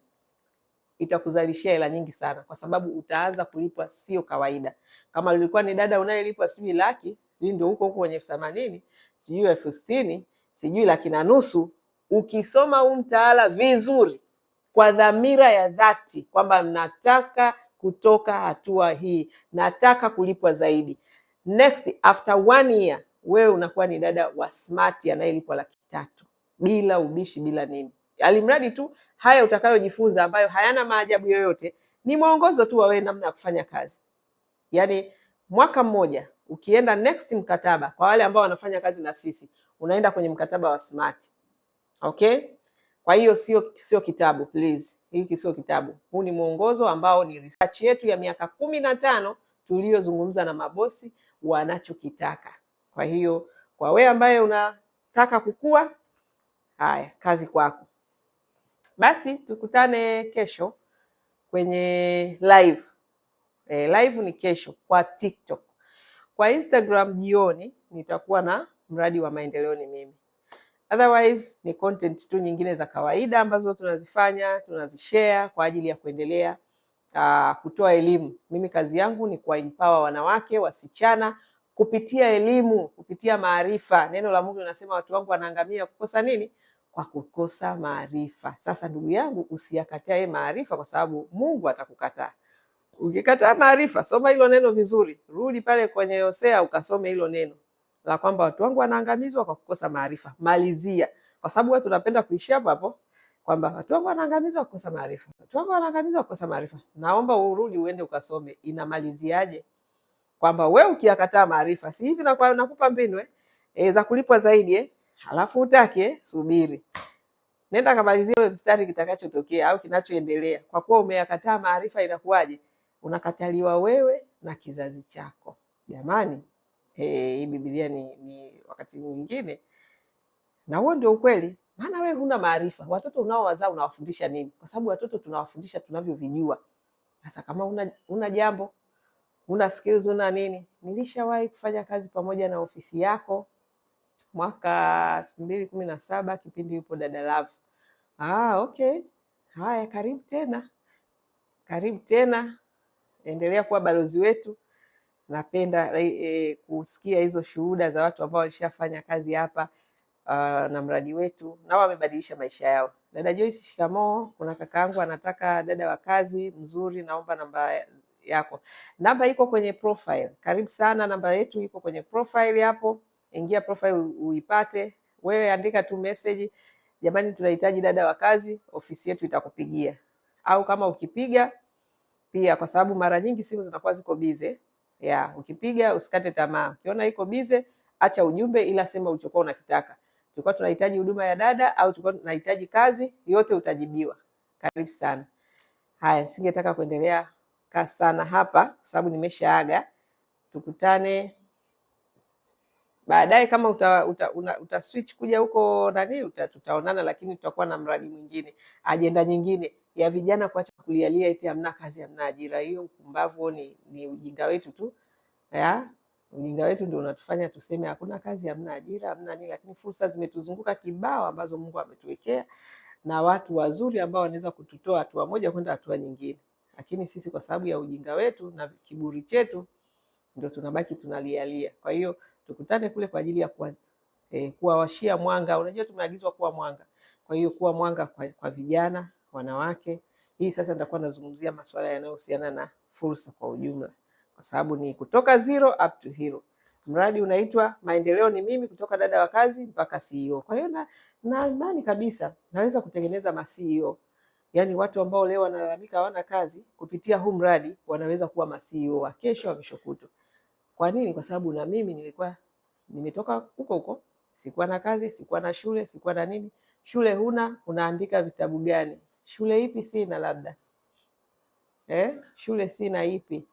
itakuzalishia hela nyingi sana, kwa sababu utaanza kulipwa sio kawaida. Kama ulikuwa ni dada unayelipwa sijui laki, sijui ndio huko kwenye 80,000, sijui 60,000, sijui 1,500,000, ukisoma huu mtaala vizuri kwa dhamira ya dhati kwamba nataka kutoka hatua hii, nataka kulipwa zaidi, next after 1 year wewe unakuwa ni dada wa smart anayelipwa 300,000 bila ubishi, bila nini. Alimradi tu haya utakayojifunza ambayo hayana maajabu yoyote, ni mwongozo tu wa wewe namna ya kufanya kazi. Yaani mwaka mmoja ukienda next mkataba, kwa wale ambao wanafanya kazi na sisi, unaenda kwenye mkataba wa smart. Okay? Kwa hiyo sio kitabu, please. Hiki sio kitabu. Huu ni mwongozo ambao ni research yetu ya miaka 15 tuliyozungumza na mabosi wanachokitaka. Kwa hiyo kwa wewe ambaye unataka kukua, haya kazi kwako. Basi tukutane kesho kwenye live. Live ni kesho kwa TikTok. Kwa Instagram jioni nitakuwa na mradi wa Maendeleo ni Mimi. Otherwise ni content tu nyingine za kawaida ambazo tunazifanya, tunazishare kwa ajili ya kuendelea kutoa elimu. Mimi kazi yangu ni kuempower wanawake, wasichana kupitia elimu, kupitia maarifa. Neno la Mungu linasema watu wangu wanaangamia kukosa nini? Kwa kukosa maarifa. Sasa ndugu yangu, usiyakatae maarifa kwa sababu Mungu atakukataa. Ukikataa maarifa, soma hilo neno vizuri. Rudi pale kwenye Hosea ukasome hilo neno la kwamba watu wangu wanaangamizwa kwa kukosa maarifa. Malizia. Kwa sababu watu tunapenda kuishia hapo kwamba watu wangu wanaangamizwa kwa kukosa maarifa. Watu wangu wanaangamizwa kwa kukosa maarifa. Naomba urudi uende ukasome inamaliziaje? Kwamba wewe ukiyakataa maarifa, si hivi nakupa mbinu za kulipwa zaidi halafu utaki subiri. Nenda kamalizie mstari kitakachotokea au kinachoendelea. Kwa kuwa umeyakataa maarifa inakuwaje? Unakataliwa wewe na kizazi chako. Jamani, hii Biblia ni wakati mwingine, na huo ndio ukweli. Maana wewe huna maarifa, watoto unaowazaa unawafundisha nini? Kwa sababu watoto tunawafundisha tunavyovijua. Sasa kama una jambo, una skills, una nini? Nilishawahi kufanya kazi pamoja na ofisi yako mwaka 2017 kipindi yupo dada Love. Okay. Haya, karibu tena. Karibu tena. Endelea kuwa balozi wetu. Napenda kusikia hizo shuhuda za watu ambao walishafanya kazi hapa na mradi wetu na wamebadilisha maisha yao. Dada Joyce, shikamoo. Kuna kakaangu anataka dada wa kazi mzuri, naomba namba yako. Namba iko kwenye profile. Karibu sana, namba yetu iko kwenye profile hapo. Ingia profile uipate. Wewe andika tu message, jamani tunahitaji dada wa kazi, ofisi yetu itakupigia. Au kama ukipiga pia, kwa sababu mara nyingi simu zinakuwa ziko busy. Ukipiga usikate tamaa. Ukiona iko busy, acha ujumbe ila sema ulichokuwa unakitaka. tulikuwa tunahitaji huduma ya dada au tulikuwa tunahitaji kazi, yote utajibiwa. Karibu sana. Haya, singetaka kuendelea kaa sana hapa kwa sababu nimeshaaga. Tukutane baadaye kama uta switch kuja huko nani, tutaonana, lakini tutakuwa na mradi mwingine, ajenda nyingine ya vijana kuacha kulialia eti hamna kazi, hamna ajira. Hiyo mpumbavu, ni ujinga wetu tu ya ujinga wetu ndio unatufanya tuseme hakuna kazi, hamna ajira, hamna nini, lakini fursa zimetuzunguka kibao ambazo Mungu ametuwekea na watu wazuri ambao wanaweza kututoa hatua moja kwenda hatua nyingine, lakini sisi kwa sababu ya ujinga wetu na kiburi chetu ndio tunabaki tunalialia. Kwa hiyo tukutane kule kwa ajili ya kuwawashia mwanga. Unajua tumeagizwa kuwa mwanga, kwa hiyo kuwa mwanga kwa vijana, wanawake. Hii sasa nitakuwa nazungumzia masuala yanayohusiana na fursa kwa ujumla, kwa sababu ni kutoka zero up to hero. Mradi unaitwa Maendeleo ni Mimi, kutoka dada wa kazi mpaka CEO. Kwa hiyo na imani kabisa naweza kutengeneza ma CEO. Yaani watu ambao leo wanalalamika hawana kazi, kupitia huu mradi wanaweza kuwa ma CEO wa kesho, wa kesho kutwa. Kwa nini? Kwa sababu na mimi nilikuwa nimetoka huko, sikuwa na kazi, sikuwa na shule, sikuwa na nini. Shule huna, unaandika vitabu gani? Shule ipi? Sina labda. Shule sina ipi?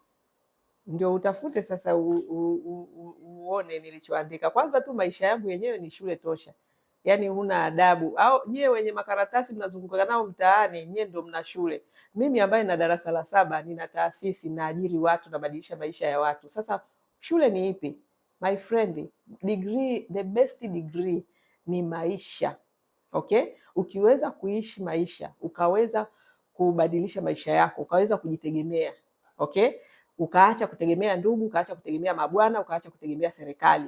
Ndio utafute sasa uone nilichoandika. Kwanza tu maisha yangu yenyewe ni shule tosha. Yaani huna adabu. Au nyie wenye makaratasi mnazunguka nao mtaani, nyie ndio mna shule. Mimi ambaye na darasa la 7 nina taasisi, naajiri watu, nabadilisha maisha ya watu. Sasa shule ni ipi? My friend, degree, the best degree ni maisha. Okay? Ukiweza kuishi maisha, ukaweza kubadilisha maisha yako, ukaweza kujitegemea. Okay? Ukaacha kutegemea ndugu, ukaacha kutegemea mabwana, ukaacha kutegemea serikali.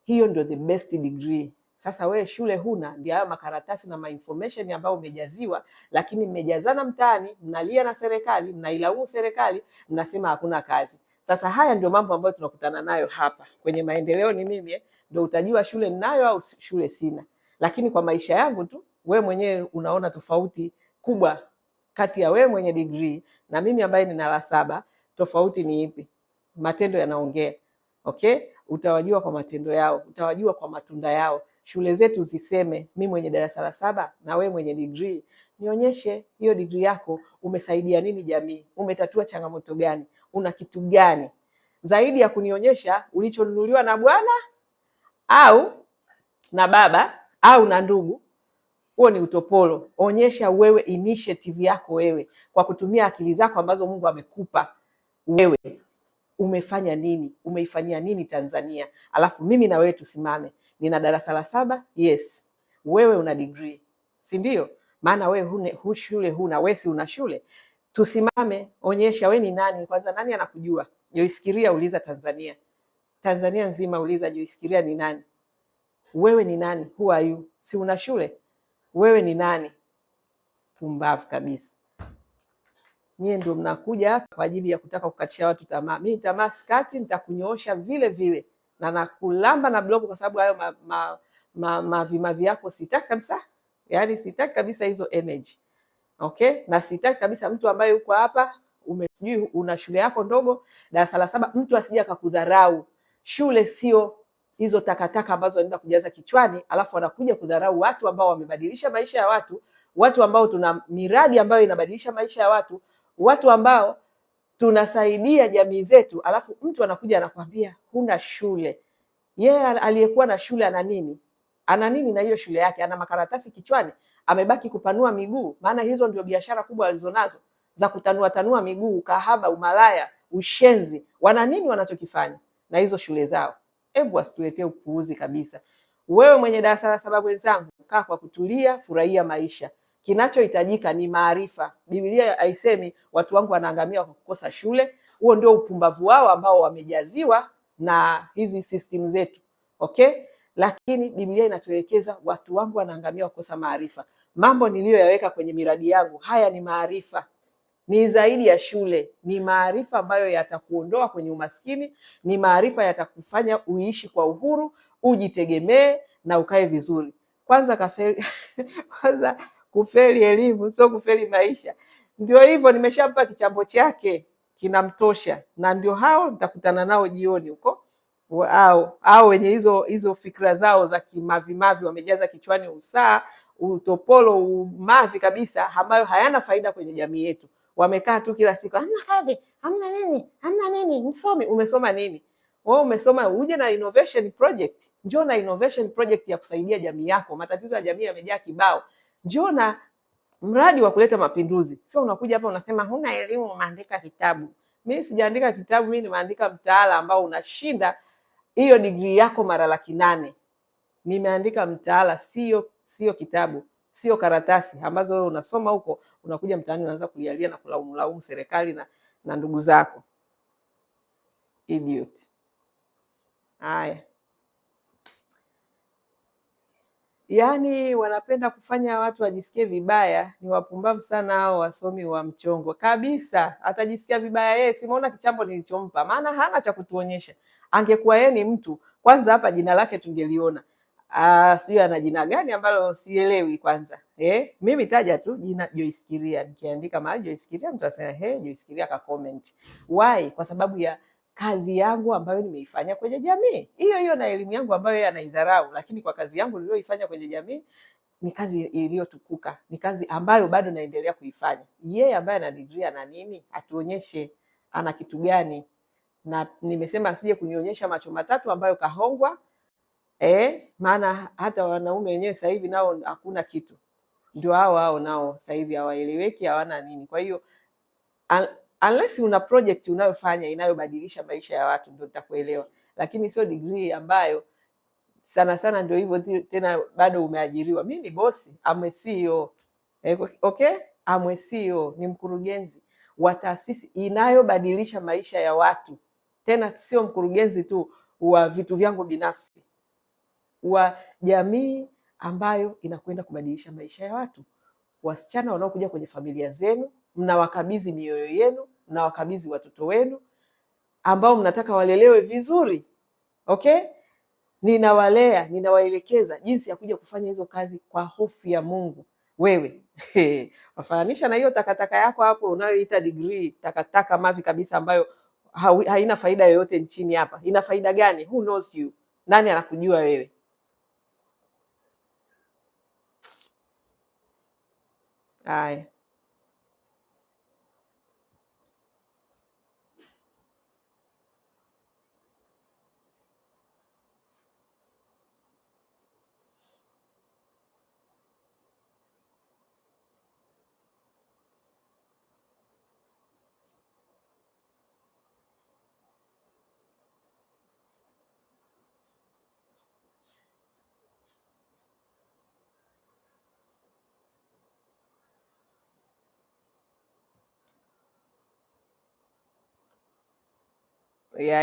Hiyo ndio the best degree. Sasa wewe shule huna, ndio hayo makaratasi na information ambayo umejaziwa, lakini mmejazana mtaani, mnalia na serikali, mnailaumu serikali, mnasema hakuna kazi. Sasa haya ndio mambo ambayo tunakutana nayo hapa kwenye Maendeleo ni Mimi. Ndio utajua shule ninayo au shule sina. Lakini kwa maisha yangu tu, wewe mwenyewe unaona tofauti kubwa kati ya wewe mwenye degree na mimi ambaye nina la 7. Tofauti ni ipi? Matendo yanaongea. Okay? Utawajua kwa matendo yao, utawajua kwa matunda yao. Shule zetu ziseme, mimi mwenye darasa la 7 na wewe mwenye degree, nionyeshe hiyo degree yako umesaidia nini jamii? Umetatua changamoto gani? Una kitu gani? Zaidi ya kunionyesha ulichonunuliwa na bwana au na baba au na ndugu, huo ni utopolo. Onyesha wewe initiative yako wewe kwa kutumia akili zako ambazo Mungu amekupa wewe. Umefanya nini? Umeifanyia nini Tanzania? Alafu mimi na wewe tusimame. Nina darasa la 7, yes. Wewe una degree, si ndio? Maana wewe shule huna, wewe si una shule. Tusimame, onyesha wewe ni nani. Kwanza nani anakujua? Joyce Kiria uliza Tanzania. Tanzania nzima uliza Joyce Kiria ni nani? Wewe ni nani? Who are you? Si una shule? Wewe ni nani? Pumbavu kabisa. Nyie ndio mnakuja hapa kwa ajili ya kutaka kukatisha watu tamaa. Mimi tamaa sikati, nitakunyoosha vile vile. Na nakulamba na block kwa sababu hayo mavimavi yako sitaki kabisa. Yaani sitaki kabisa hizo energy. Okay? Na sitaki kabisa mtu ambaye yuko hapa, umesijui una shule yako ndogo, darasa la 7, mtu asije akakudharau. Shule sio hizo takataka ambazo wanaenda kujaza kichwani, alafu wanakuja kudharau watu ambao wamebadilisha maisha ya watu, watu ambao tuna miradi ambayo inabadilisha maisha ya watu, watu ambao tunasaidia jamii zetu, alafu mtu anakuja anakuambia huna shule. Yeye aliyekuwa na shule ana nini? Ana nini na hiyo shule yake? Ana makaratasi kichwani, amebaki kupanua miguu. Maana hizo ndio biashara kubwa walizonazo, za kutanua miguu, kahaba, umalaya, ushenzi. Wana nini wanachokifanya na hizo shule zao? Hebu wasituletee upuuzi kabisa. Wewe mwenye darasa la 7 wenzangu, kaa kwa kutulia, furahia maisha. Kinachohitajika ni maarifa. Biblia haisemi watu wangu wanaangamia kwa kukosa shule. Huo ndio upumbavu wao ambao wamejaziwa na hizi system zetu. Okay? Lakini Biblia inatuelekeza watu wangu wanaangamia kwa kukosa maarifa. Mambo niliyoyaweka kwenye miradi yangu, haya ni maarifa. Ni zaidi ya shule, ni maarifa ambayo yatakuondoa kwenye umaskini, ni maarifa yatakufanya uishi kwa uhuru, ujitegemee na ukae vizuri. Kwanza kufeli elimu, sio kufeli maisha. Ndio hivyo, nimeshampa kichambo chake, kinamtosha. Na ndio hao nitakutana nao jioni huko. au wenye hizo fikra zao za kimavimavi, wamejaza kichwani usaa, utopolo, umavi kabisa, ambayo hayana faida kwenye jamii yetu. Wamekaa tu kila siku, hamna kazi, hamna nini, msomi. Umesoma nini? Wewe umesoma uje na innovation project. Njoo na innovation project ya kusaidia jamii yako. Matatizo ya jamii yamejaa kibao. Njoo na mradi wa kuleta mapinduzi. Sio unakuja hapa unasema huna elimu, umeandika kitabu. Mimi sijaandika kitabu, mimi nimeandika mtaala ambao unashinda hiyo degree yako mara 800,000. Nimeandika mtaala, sio kitabu, sio karatasi ambazo wewe unasoma huko, unakuja mtaani unaanza kulialia na kulaumu serikali na ndugu zako. Idiot. Haya. Yaani wanapenda kufanya watu wajisikie vibaya. Ni wapumbavu sana hao wasomi wa mchongo kabisa. Atajisikia vibaya yeye, simuona kichambo nilichompa, maana hana cha kutuonyesha. Angekuwa yeye ni mtu, kwanza hapa jina lake tungeliona. Sio ana jina gani ambalo sielewi kwanza. Mimi taja tu jina Joyce Kiria, nikiandika mahali Joyce Kiria mtasema Joyce Kiria ka comment. Why? Kwa sababu ya kazi yangu ambayo nimeifanya kwenye jamii. Hiyo na elimu yangu ambayo yeye anaidharau, lakini kwa kazi yangu niliyoifanya kwenye jamii ni kazi iliyotukuka. Ni kazi ambayo bado naendelea kuifanya. Yeye ambaye ana degree ana nini? Atuonyeshe ana kitu gani. Na nimesema asije kunionyesha macho matatu ambayo kahongwa. Maana hata wanaume wenyewe sasa hivi nao hakuna kitu. Ndio hao nao sasa hivi hawaeleweki, hawana nini. Kwa hiyo unless una project unayofanya inayobadilisha maisha ya watu ndio utakuelewa, lakini sio degree ambayo sana ndio hivyo tena bado umeajiriwa. Mimi ni bosi, I'm CEO. Okay? I'm CEO, ni mkurugenzi wa taasisi inayobadilisha maisha ya watu. Tena sio mkurugenzi tu wa vitu vyangu binafsi, wa jamii ambayo inakwenda kubadilisha maisha ya watu. Wasichana wanaokuja kwenye familia zenu, mnawakabidhi mioyo yenu, mnawakabidhi watoto wenu ambao mnataka walelewe vizuri. Okay? Ninawalea, ninawaelekeza jinsi ya kuja kufanya hizo kazi kwa hofu ya Mungu. Wewe wafananisha na hiyo takataka yako hapo unayoita degree, takataka mavi kabisa ambayo haina faida yoyote nchini hapa. Ina faida gani? Who knows you? Nani anakujua wewe? Haya.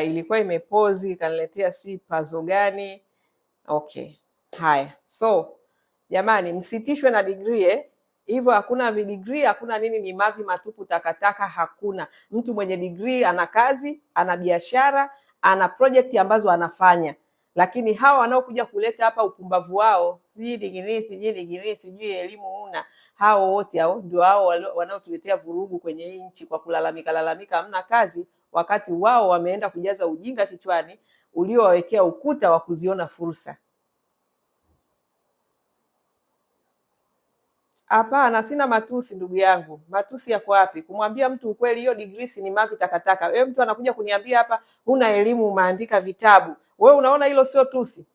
Ilikuwa imepozi ikaniletea sijui pazo gani. Okay. Haya. So jamani, msitishwe na degree hivyo. Hakuna degree, hakuna nini, ni mavi matupu, takataka. Hakuna mtu mwenye degree ana kazi, ana biashara, ana project ambazo anafanya. Lakini hawa wanaokuja kuleta hapa upumbavu wao, sijui elimu una, hao wote hao ndio hao wanaotuletea vurugu kwenye hii nchi kwa kulalamika hamna kazi, wakati wao wameenda kujaza ujinga kichwani uliowawekea ukuta wa kuziona fursa. Hapana, sina matusi ndugu yangu. Matusi yako wapi? Kumwambia mtu ukweli, hiyo degree ni mavi takataka. Wewe mtu anakuja kuniambia hapa huna elimu, umeandika vitabu. Wewe unaona hilo sio tusi?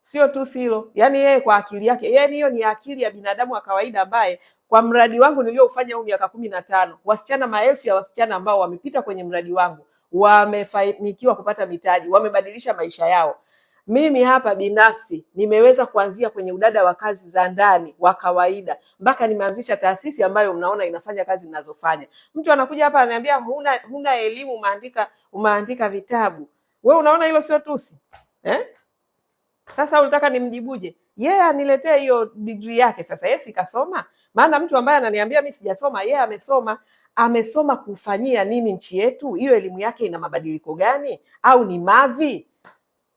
Sio tusi hilo. Yaani yeye kwa akili yake, yaani hiyo ni akili ya binadamu wa kawaida ambaye kwa mradi wangu nilioufanya huu miaka 15, wasichana, maelfu ya wasichana ambao wamepita kwenye mradi wangu, wamefanikiwa kupata mitaji, wamebadilisha maisha yao. Mimi hapa binafsi nimeweza kuanzia kwenye udada wa kazi za ndani wa kawaida mpaka nimeanzisha taasisi ambayo mnaona inafanya kazi ninazofanya. Mtu anakuja hapa ananiambia huna elimu, umeandika vitabu. Wewe unaona hilo sio tusi? Sasa unataka nimjibuje? Yeye aniletee hiyo degree yake. Sasa yeye sikasoma? Maana mtu ambaye ananiambia mimi sijasoma, yeye amesoma. Amesoma kufanyia nini nchi yetu? Hiyo elimu yake ina mabadiliko gani? Au ni mavi?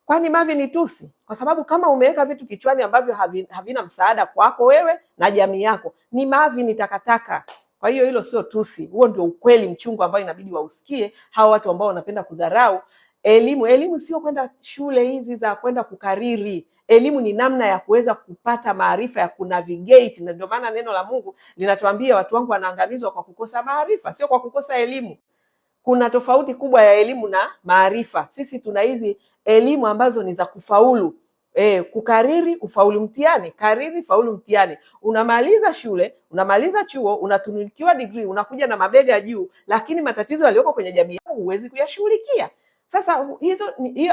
Kwani mavi ni tusi? Kwa sababu kama umeweka vitu kichwani ambavyo havina msaada kwako wewe na jamii yako, ni mavi, ni takataka. Kwa hiyo hilo sio tusi. Huo ndio ukweli mchungu ambao inabidi wausikie hawa watu ambao wanapenda kudharau Elimu sio kwenda shule hizi za kwenda kukariri. Elimu ni namna ya kuweza kupata maarifa ya kunavigate, na ndio maana neno la Mungu linatuambia watu wangu wanaangamizwa kwa kukosa maarifa, sio kwa kukosa elimu. Kuna tofauti kubwa ya elimu na maarifa. Sisi tuna hizi elimu ambazo ni za kufaulu. Kukariri ufaulu mtihani, kariri faulu mtihani. Unamaliza shule, unamaliza chuo, unatunukiwa degree, unakuja na mabega juu, lakini matatizo yaliyoko kwenye jamii yako huwezi kuyashughulikia. Sasa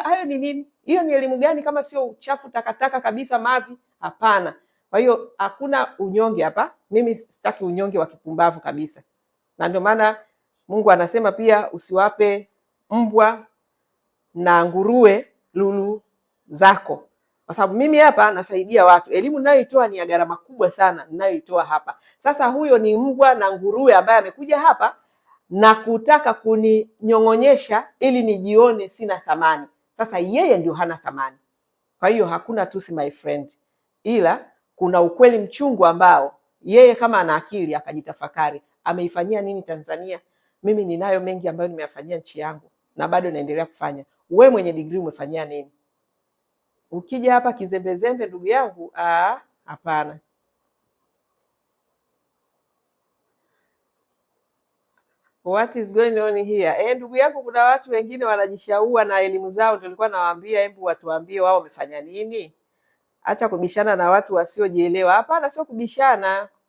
hayo ni nini? Hiyo ni elimu gani kama sio uchafu, takataka kabisa, mavi? Hapana. Kwa hiyo hakuna unyonge hapa. Mimi sitaki unyonge wa kipumbavu kabisa, na ndio maana Mungu anasema pia usiwape mbwa na nguruwe lulu zako, kwa sababu mimi hapa nasaidia watu. Elimu ninayoitoa ni ya gharama kubwa sana ninayoitoa hapa. Sasa huyo ni mbwa na nguruwe ambaye amekuja hapa na kutaka kuninyong'onyesha ili nijione sina thamani. Sasa yeye ndio hana thamani. Kwa hiyo hakuna tusi my friend, ila kuna ukweli mchungu ambao yeye kama ana akili akajitafakari, ameifanyia nini Tanzania? Mimi ninayo mengi ambayo nimeyafanyia nchi yangu na bado naendelea kufanya. We mwenye degree umefanyia nini? Ukija hapa kizembezembe, ndugu yangu, hapana. What is going on here? Ndugu yangu, kuna watu wengine wanajishaua na elimu zao. Ndio nilikuwa nawaambia, hebu watuambie wao wamefanya nini. Acha kubishana na watu wasiojielewa. Hapana,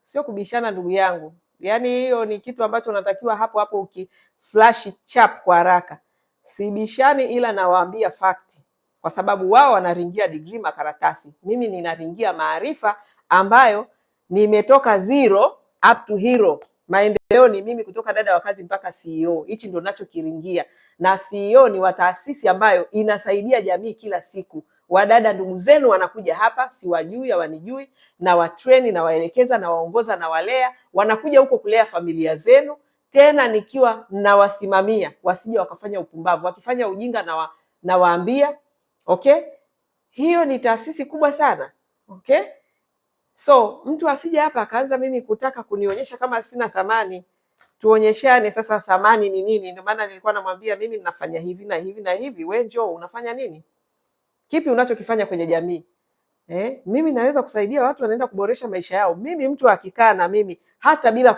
sio kubishana ndugu yangu. Yaani hiyo ni kitu ambacho unatakiwa hapo hapo ukiflash chap kwa haraka. Sibishani, ila nawaambia fact, kwa sababu wao wanaringia degree makaratasi. Mimi ninaringia maarifa ambayo nimetoka zero up to hero. Maendeleo ni mimi kutoka dada wa kazi mpaka CEO. Hichi ndio ninachokiringia, na CEO ni wa taasisi ambayo inasaidia jamii kila siku. Wadada ndugu zenu wanakuja hapa, siwajui, hawanijui, na watreni na waelekeza na waongoza na walea, wanakuja huko kulea familia zenu, tena nikiwa nawasimamia wasije wakafanya upumbavu. Wakifanya ujinga na waambia, okay? Hiyo ni taasisi kubwa sana, okay? So mtu asije hapa akaanza mimi kutaka kunionyesha kama sina thamani. Tuonyeshane sasa thamani ni nini. Ndio maana nilikuwa namwambia mimi ninafanya hivi na hivi na hivi, wewe njoo unafanya nini? Kipi unachokifanya kwenye jamii? Mimi naweza kusaidia watu wanaenda kuboresha maisha yao. Mimi mtu akikaa na mimi hata bila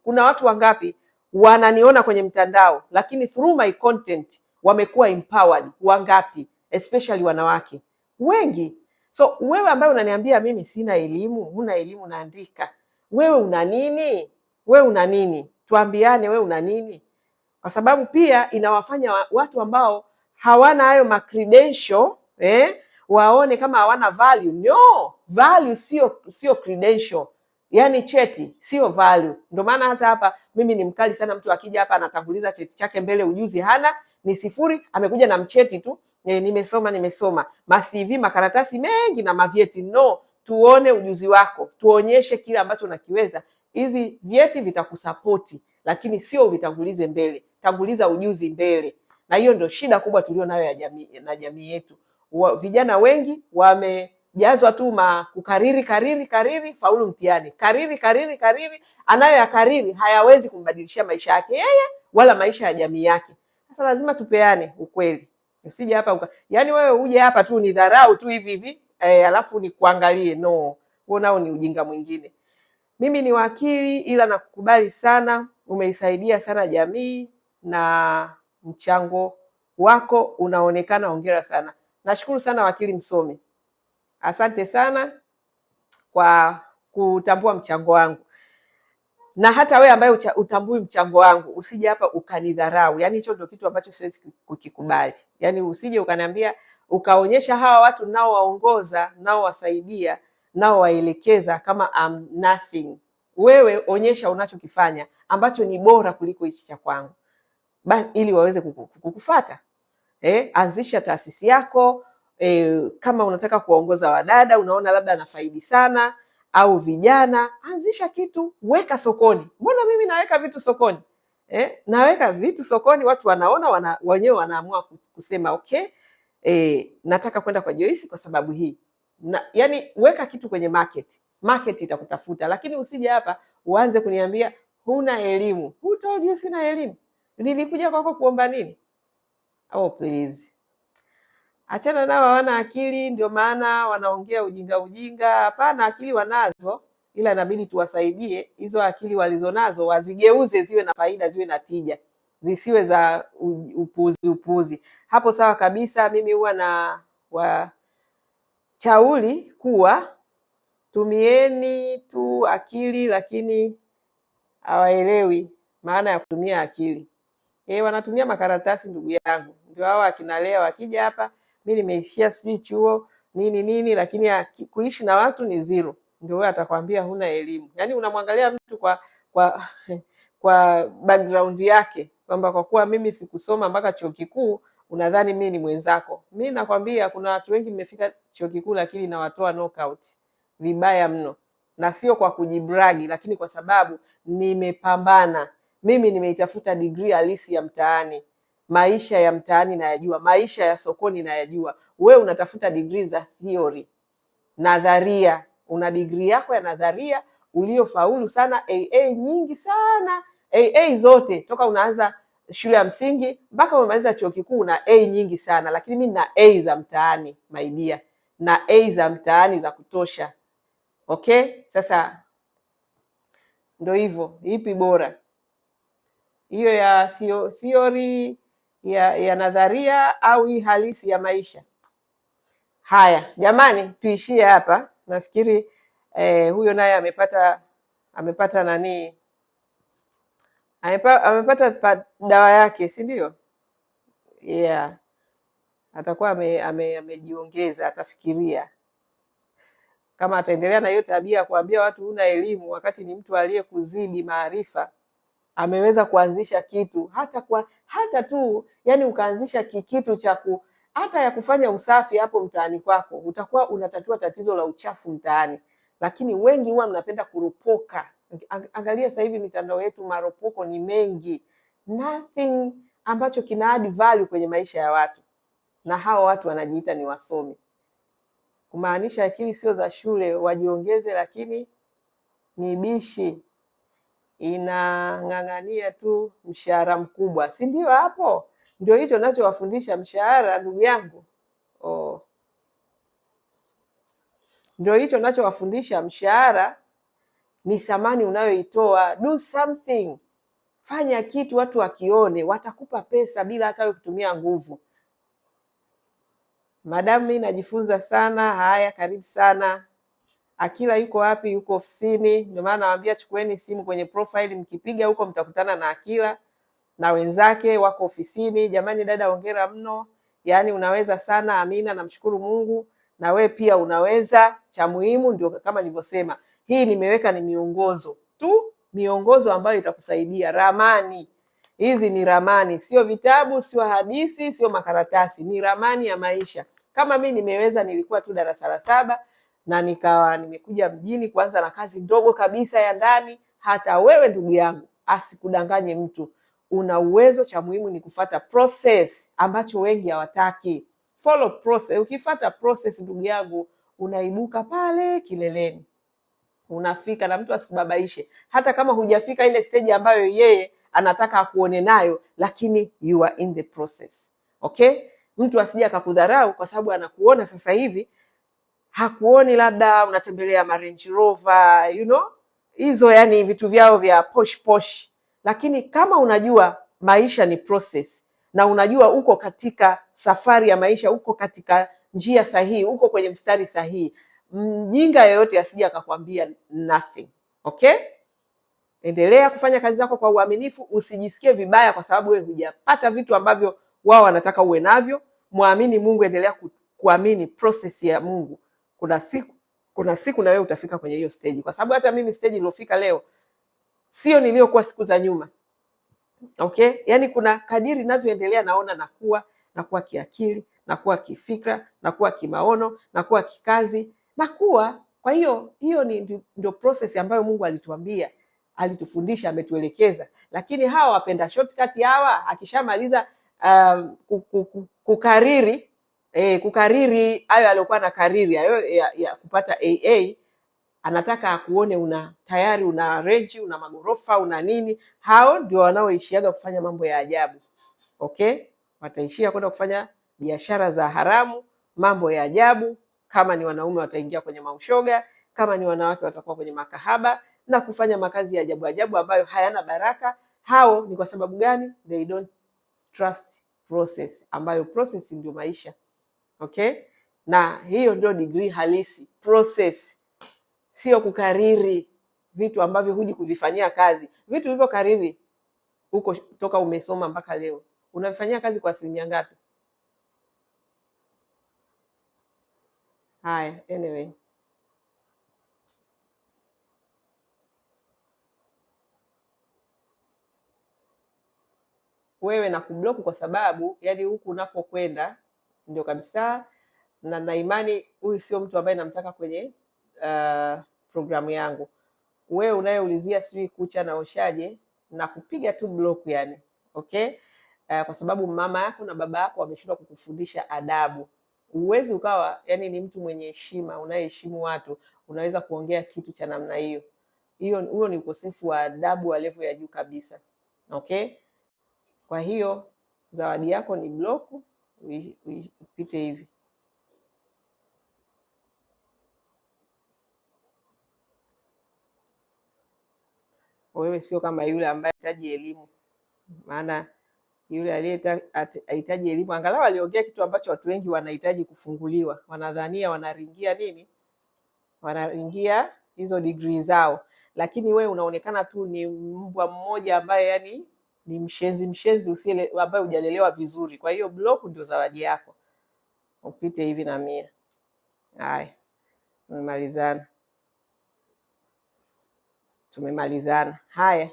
kuna watu wangapi wananiona kwenye mtandao, lakini through my content wamekuwa empowered. Wangapi? Especially wanawake wengi. So wewe ambaye unaniambia mimi sina elimu, huna elimu, naandika, wewe una nini? Wewe una nini? Tuambiane, wewe una nini? Kwa sababu pia inawafanya watu ambao hawana hayo credential waone kama hawana value. No, value sio credential. Yaani cheti sio value. Ndio maana hata hapa mimi ni mkali sana. Mtu akija hapa anatanguliza cheti chake mbele, ujuzi hana, ni 0, amekuja na mcheti tu, nimesoma, ma-CV, makaratasi mengi na mavyeti. No, tuone ujuzi wako, tuonyeshe kile ambacho unakiweza. Hizi vyeti vitakusapoti, lakini sio vitangulize mbele. Tanguliza ujuzi mbele. Na hiyo ndio shida kubwa tulio nayo ya jamii yetu. Vijana wengi wamejazwa tu kukariri faulu mtihani. Kariri anayo ya kariri, hayawezi kumbadilishia maisha yake yeye wala maisha ya jamii yake. Sasa lazima tupeane ukweli. Usije hapa yaani wewe uje hapa tu ni dharau tu hivi alafu ni kuangalie. No, huo nao ni ujinga mwingine. Mimi ni wakili, ila nakukubali sana, umeisaidia sana jamii na mchango wako unaonekana. Hongera sana. Nashukuru sana wakili msomi. Asante sana kwa kutambua mchango wangu. Na hata wewe ambaye utambui mchango wangu, usije hapa ukanidharau. Yaani hicho ndio kitu ambacho siwezi kukikubali. Yaani usije ukaniambia, ukaonyesha hawa watu nao waongoza, nao wasaidia, nao waelekeza kama I'm nothing. Wewe onyesha unachokifanya ambacho ni bora kuliko hichi cha kwangu, basi ili waweze kukufuata. Anzisha taasisi yako. Kama unataka kuongoza wadada, unaona labda anafaidi sana, au vijana, anzisha kitu, weka sokoni. Mbona mimi naweka vitu sokoni? Naweka vitu sokoni, watu wanaona, wenyewe wanaamua kusema okay, nataka kwenda kwa Joyce kwa sababu hii. Yani weka kitu kwenye market itakutafuta. Lakini usije hapa uanze kuniambia huna elimu. Who told you sina elimu? Nilikuja kwako kuomba nini? Oh, please. Achana nao, hawana akili, ndio maana wanaongea ujinga ujinga. Hapana, akili wanazo, ila inabidi tuwasaidie hizo akili walizonazo wazigeuze ziwe na faida, ziwe na tija, zisiwe za upuuzi. Hapo sawa kabisa. Mimi huwa na washauri kuwa tumieni tu akili, lakini hawaelewi maana ya kutumia akili. Wanatumia makaratasi, ndugu yangu. Ndio hao akina Lea wakija hapa, mimi nimeishia sijui chuo nini, lakini kuishi na watu ni zero. Ndio wewe atakwambia huna elimu. Yaani unamwangalia mtu kwa background yake, kwamba kwa kuwa mimi sikusoma mpaka chuo kikuu unadhani mimi ni mwenzako. Mimi nakwambia kuna watu wengi mmefika chuo kikuu lakini nawatoa knockout vibaya mno, na sio kwa kujibragi, lakini kwa sababu nimepambana. Mimi nimeitafuta degree halisi ya mtaani. Maisha ya mtaani nayajua, maisha ya sokoni nayajua. Wewe unatafuta degree za theory, nadharia. Una degree yako ya nadharia uliofaulu sana, AA nyingi sana, AA zote toka unaanza shule ya msingi mpaka umemaliza chuo kikuu na A nyingi sana. Lakini mimi na A za mtaani, my dear, na A za mtaani za kutosha. Okay, sasa ndio hivyo. Ipi bora, hiyo ya theory ya nadharia au hii halisi ya maisha? Haya jamani, tuishie hapa. Nafikiri huyo naye amepata nani, amepata dawa yake, si ndio? Yeah, atakuwa amejiongeza, atafikiria kama ataendelea na hiyo tabia ya kuambia watu huna elimu, wakati ni mtu aliyekuzidi maarifa. Ameweza kuanzisha kitu hata tu, yani ukaanzisha kitu cha hata ya kufanya usafi hapo mtaani kwako, utakuwa unatatua tatizo la uchafu mtaani. Lakini wengi huwa mnapenda kuropoka. Angalia sasa hivi mitandao yetu, maropoko ni mengi, nothing ambacho kina add value kwenye maisha ya watu, na hao watu wanajiita ni wasomi. Kumaanisha akili sio za shule, wajiongeze, lakini ni bishi inang'ang'ania tu mshahara mkubwa, si ndio? Hapo ndio hicho nachowafundisha, mshahara, ndugu yangu. Ndio hicho nachowafundisha, mshahara ni thamani unayoitoa. Do something, fanya kitu watu wakione, watakupa pesa bila hata kutumia nguvu. Madamu mimi najifunza sana. Haya, karibu sana. Akila yuko wapi? Yuko ofisini. Ndio maana nawaambia chukueni simu kwenye profile, mkipiga huko mtakutana na Akila na wenzake wako ofisini. Jamani dada, hongera mno. Yaani unaweza sana. Amina, namshukuru Mungu. Na we pia unaweza. Cha muhimu ndio kama nilivyosema, hii nimeweka ni miongozo tu, miongozo ambayo itakusaidia. Ramani hizi ni ramani, sio vitabu, sio hadithi, sio makaratasi, ni ramani ya maisha. Kama mimi nimeweza, nilikuwa tu darasa la 7 na nikawa nimekuja mjini kuanza na kazi ndogo kabisa ya ndani. Hata wewe ndugu yangu, asikudanganye mtu, una uwezo. Cha muhimu ni kufuata process, ambacho wengi hawataki. Follow process. Ukifuata process ndugu yangu, unaibuka pale kileleni, unafika, na mtu asikubabaishe. Hata kama hujafika ile stage ambayo yeye anataka akuone nayo, lakini you are in the process. Okay? Mtu asije akakudharau kwa sababu anakuona sasa hivi, hakuoni labda unatembelea Range Rover, hizo yani vitu vyao vya posh. Lakini kama unajua maisha ni process, na unajua uko katika safari ya maisha, uko katika njia sahihi, uko kwenye mstari sahihi, mjinga yoyote asije akakwambia nothing. Okay? Endelea kufanya kazi zako kwa uaminifu, usijisikie vibaya kwa sababu wewe hujapata vitu ambavyo wao wanataka uwe navyo. Muamini Mungu, endelea kuamini process ya Mungu. Kuna siku na wewe utafika kwenye hiyo stage, kwa sababu hata mimi stage niliyofika leo sio niliyokuwa siku za nyuma. Okay? Yaani kuna kadiri ninavyoendelea naona nakuwa kiakili, nakuwa kifikra, nakuwa kimaono, nakuwa kikazi, nakuwa. Kwa hiyo ndio process ambayo Mungu alituambia, alitufundisha, ametuelekeza. Lakini hawa wapenda shortcut hawa, akishamaliza kukariri hayo aliyokuwa na kariri ya kupata AA, anataka akuone tayari una range, una magorofa, una nini. Hao ndio wanaoishiaga kufanya mambo ya ajabu. Okay? wataishia kwenda kufanya biashara za haramu, mambo ya ajabu. Kama ni wanaume wataingia kwenye maushoga, kama ni wanawake watakuwa kwenye makahaba na kufanya makazi ya ajabu ajabu ambayo hayana baraka. Hao ni kwa sababu gani? They don't trust process, ambayo process ndio maisha. Okay, na hiyo ndio degree halisi, process, sio kukariri vitu ambavyo huji kuvifanyia kazi. Vitu hivyo kariri huko toka umesoma mpaka leo, unavifanyia kazi kwa asilimia ngapi? Haya, anyway, wewe na kublock kwa sababu yani huku unapokwenda ndio kabisa, na imani huyu sio mtu ambaye namtaka kwenye programu yangu. Wewe unayeulizia sijui kucha naoshaje, na kupiga tu block yani. Okay, kwa sababu mama yako na baba yako wameshindwa kukufundisha adabu. Uwezi ukawa yani ni mtu mwenye heshima, unayeheshimu watu, unaweza kuongea kitu cha namna hiyo. Huo ni ukosefu wa adabu wa level ya juu kabisa. Okay, kwa hiyo zawadi yako ni block, uipite hivi. Wewe sio kama yule ambaye anahitaji elimu, maana yule aliyehitaji elimu angalau aliongea kitu ambacho watu wengi wanahitaji kufunguliwa. Wanadhania wanaringia nini? Wanaringia hizo degree zao, lakini wewe unaonekana tu ni mbwa mmoja ambaye yani ni mshenzi usile, ambaye hujalelewa vizuri. Kwa hiyo block ndio zawadi yako, upite hivi na 100. Haya, tumemalizana. Haya,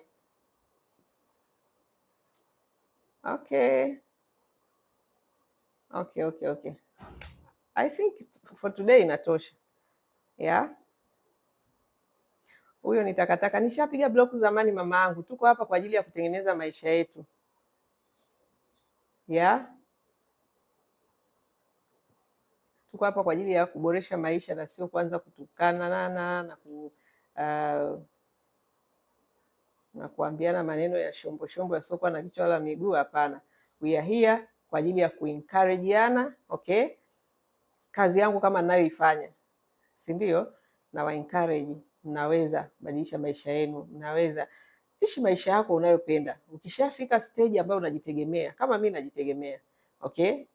okay. I think for today inatosha. Yeah, huyo ni takataka. Nishapiga block zamani mama yangu. Tuko hapa kwa ajili ya kutengeneza maisha yetu. Yeah, tuko hapa kwa ajili ya kuboresha maisha na sio kuanza kutukana na kuambiana maneno ya shombo yasiokuwa na kichwa wala miguu. Hapana, we are here kwa ajili ya kuencourageana. Okay, kazi yangu kama ninayoifanya, si ndio? Na wa encourage, mnaweza badilisha maisha yenu, mnaweza ishi maisha yako unayopenda. Ukishafika stage ambayo unajitegemea, kama mimi najitegemea, okay,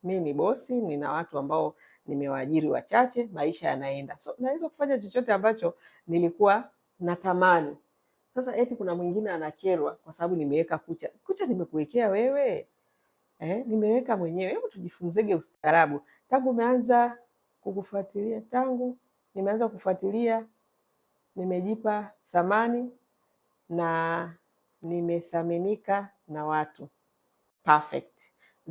mimi ni bosi, nina watu ambao nimewaajiri wachache, maisha yanaenda, so naweza kufanya chochote ambacho nilikuwa natamani. Sasa eti kuna mwingine anakerwa kwa sababu nimeweka kucha. Kucha nimekuwekea wewe? Nimeweka mwenyewe. Hebu tujifunzege ustaarabu. Tangu nimeanza kufuatilia, nimejipa thamani na nimethaminika na watu. Perfect.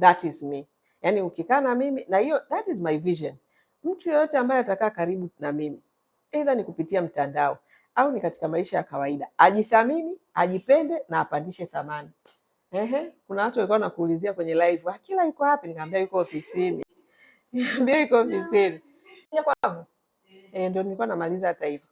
That is me. Yani ukikaa na mimi, na hiyo that is my vision. Mtu yoyote ambaye atakaa karibu na mimi, either ni kupitia mtandao au ni katika maisha ya kawaida, ajithamini, ajipende na apandishe thamani. Kuna watu walikuwa wanakuulizia kwenye live, Akila yuko wapi? Nikamwambia yuko ofisini. Nikamwambia yuko ofisini. Ndio nilikuwa namaliza hata hivyo.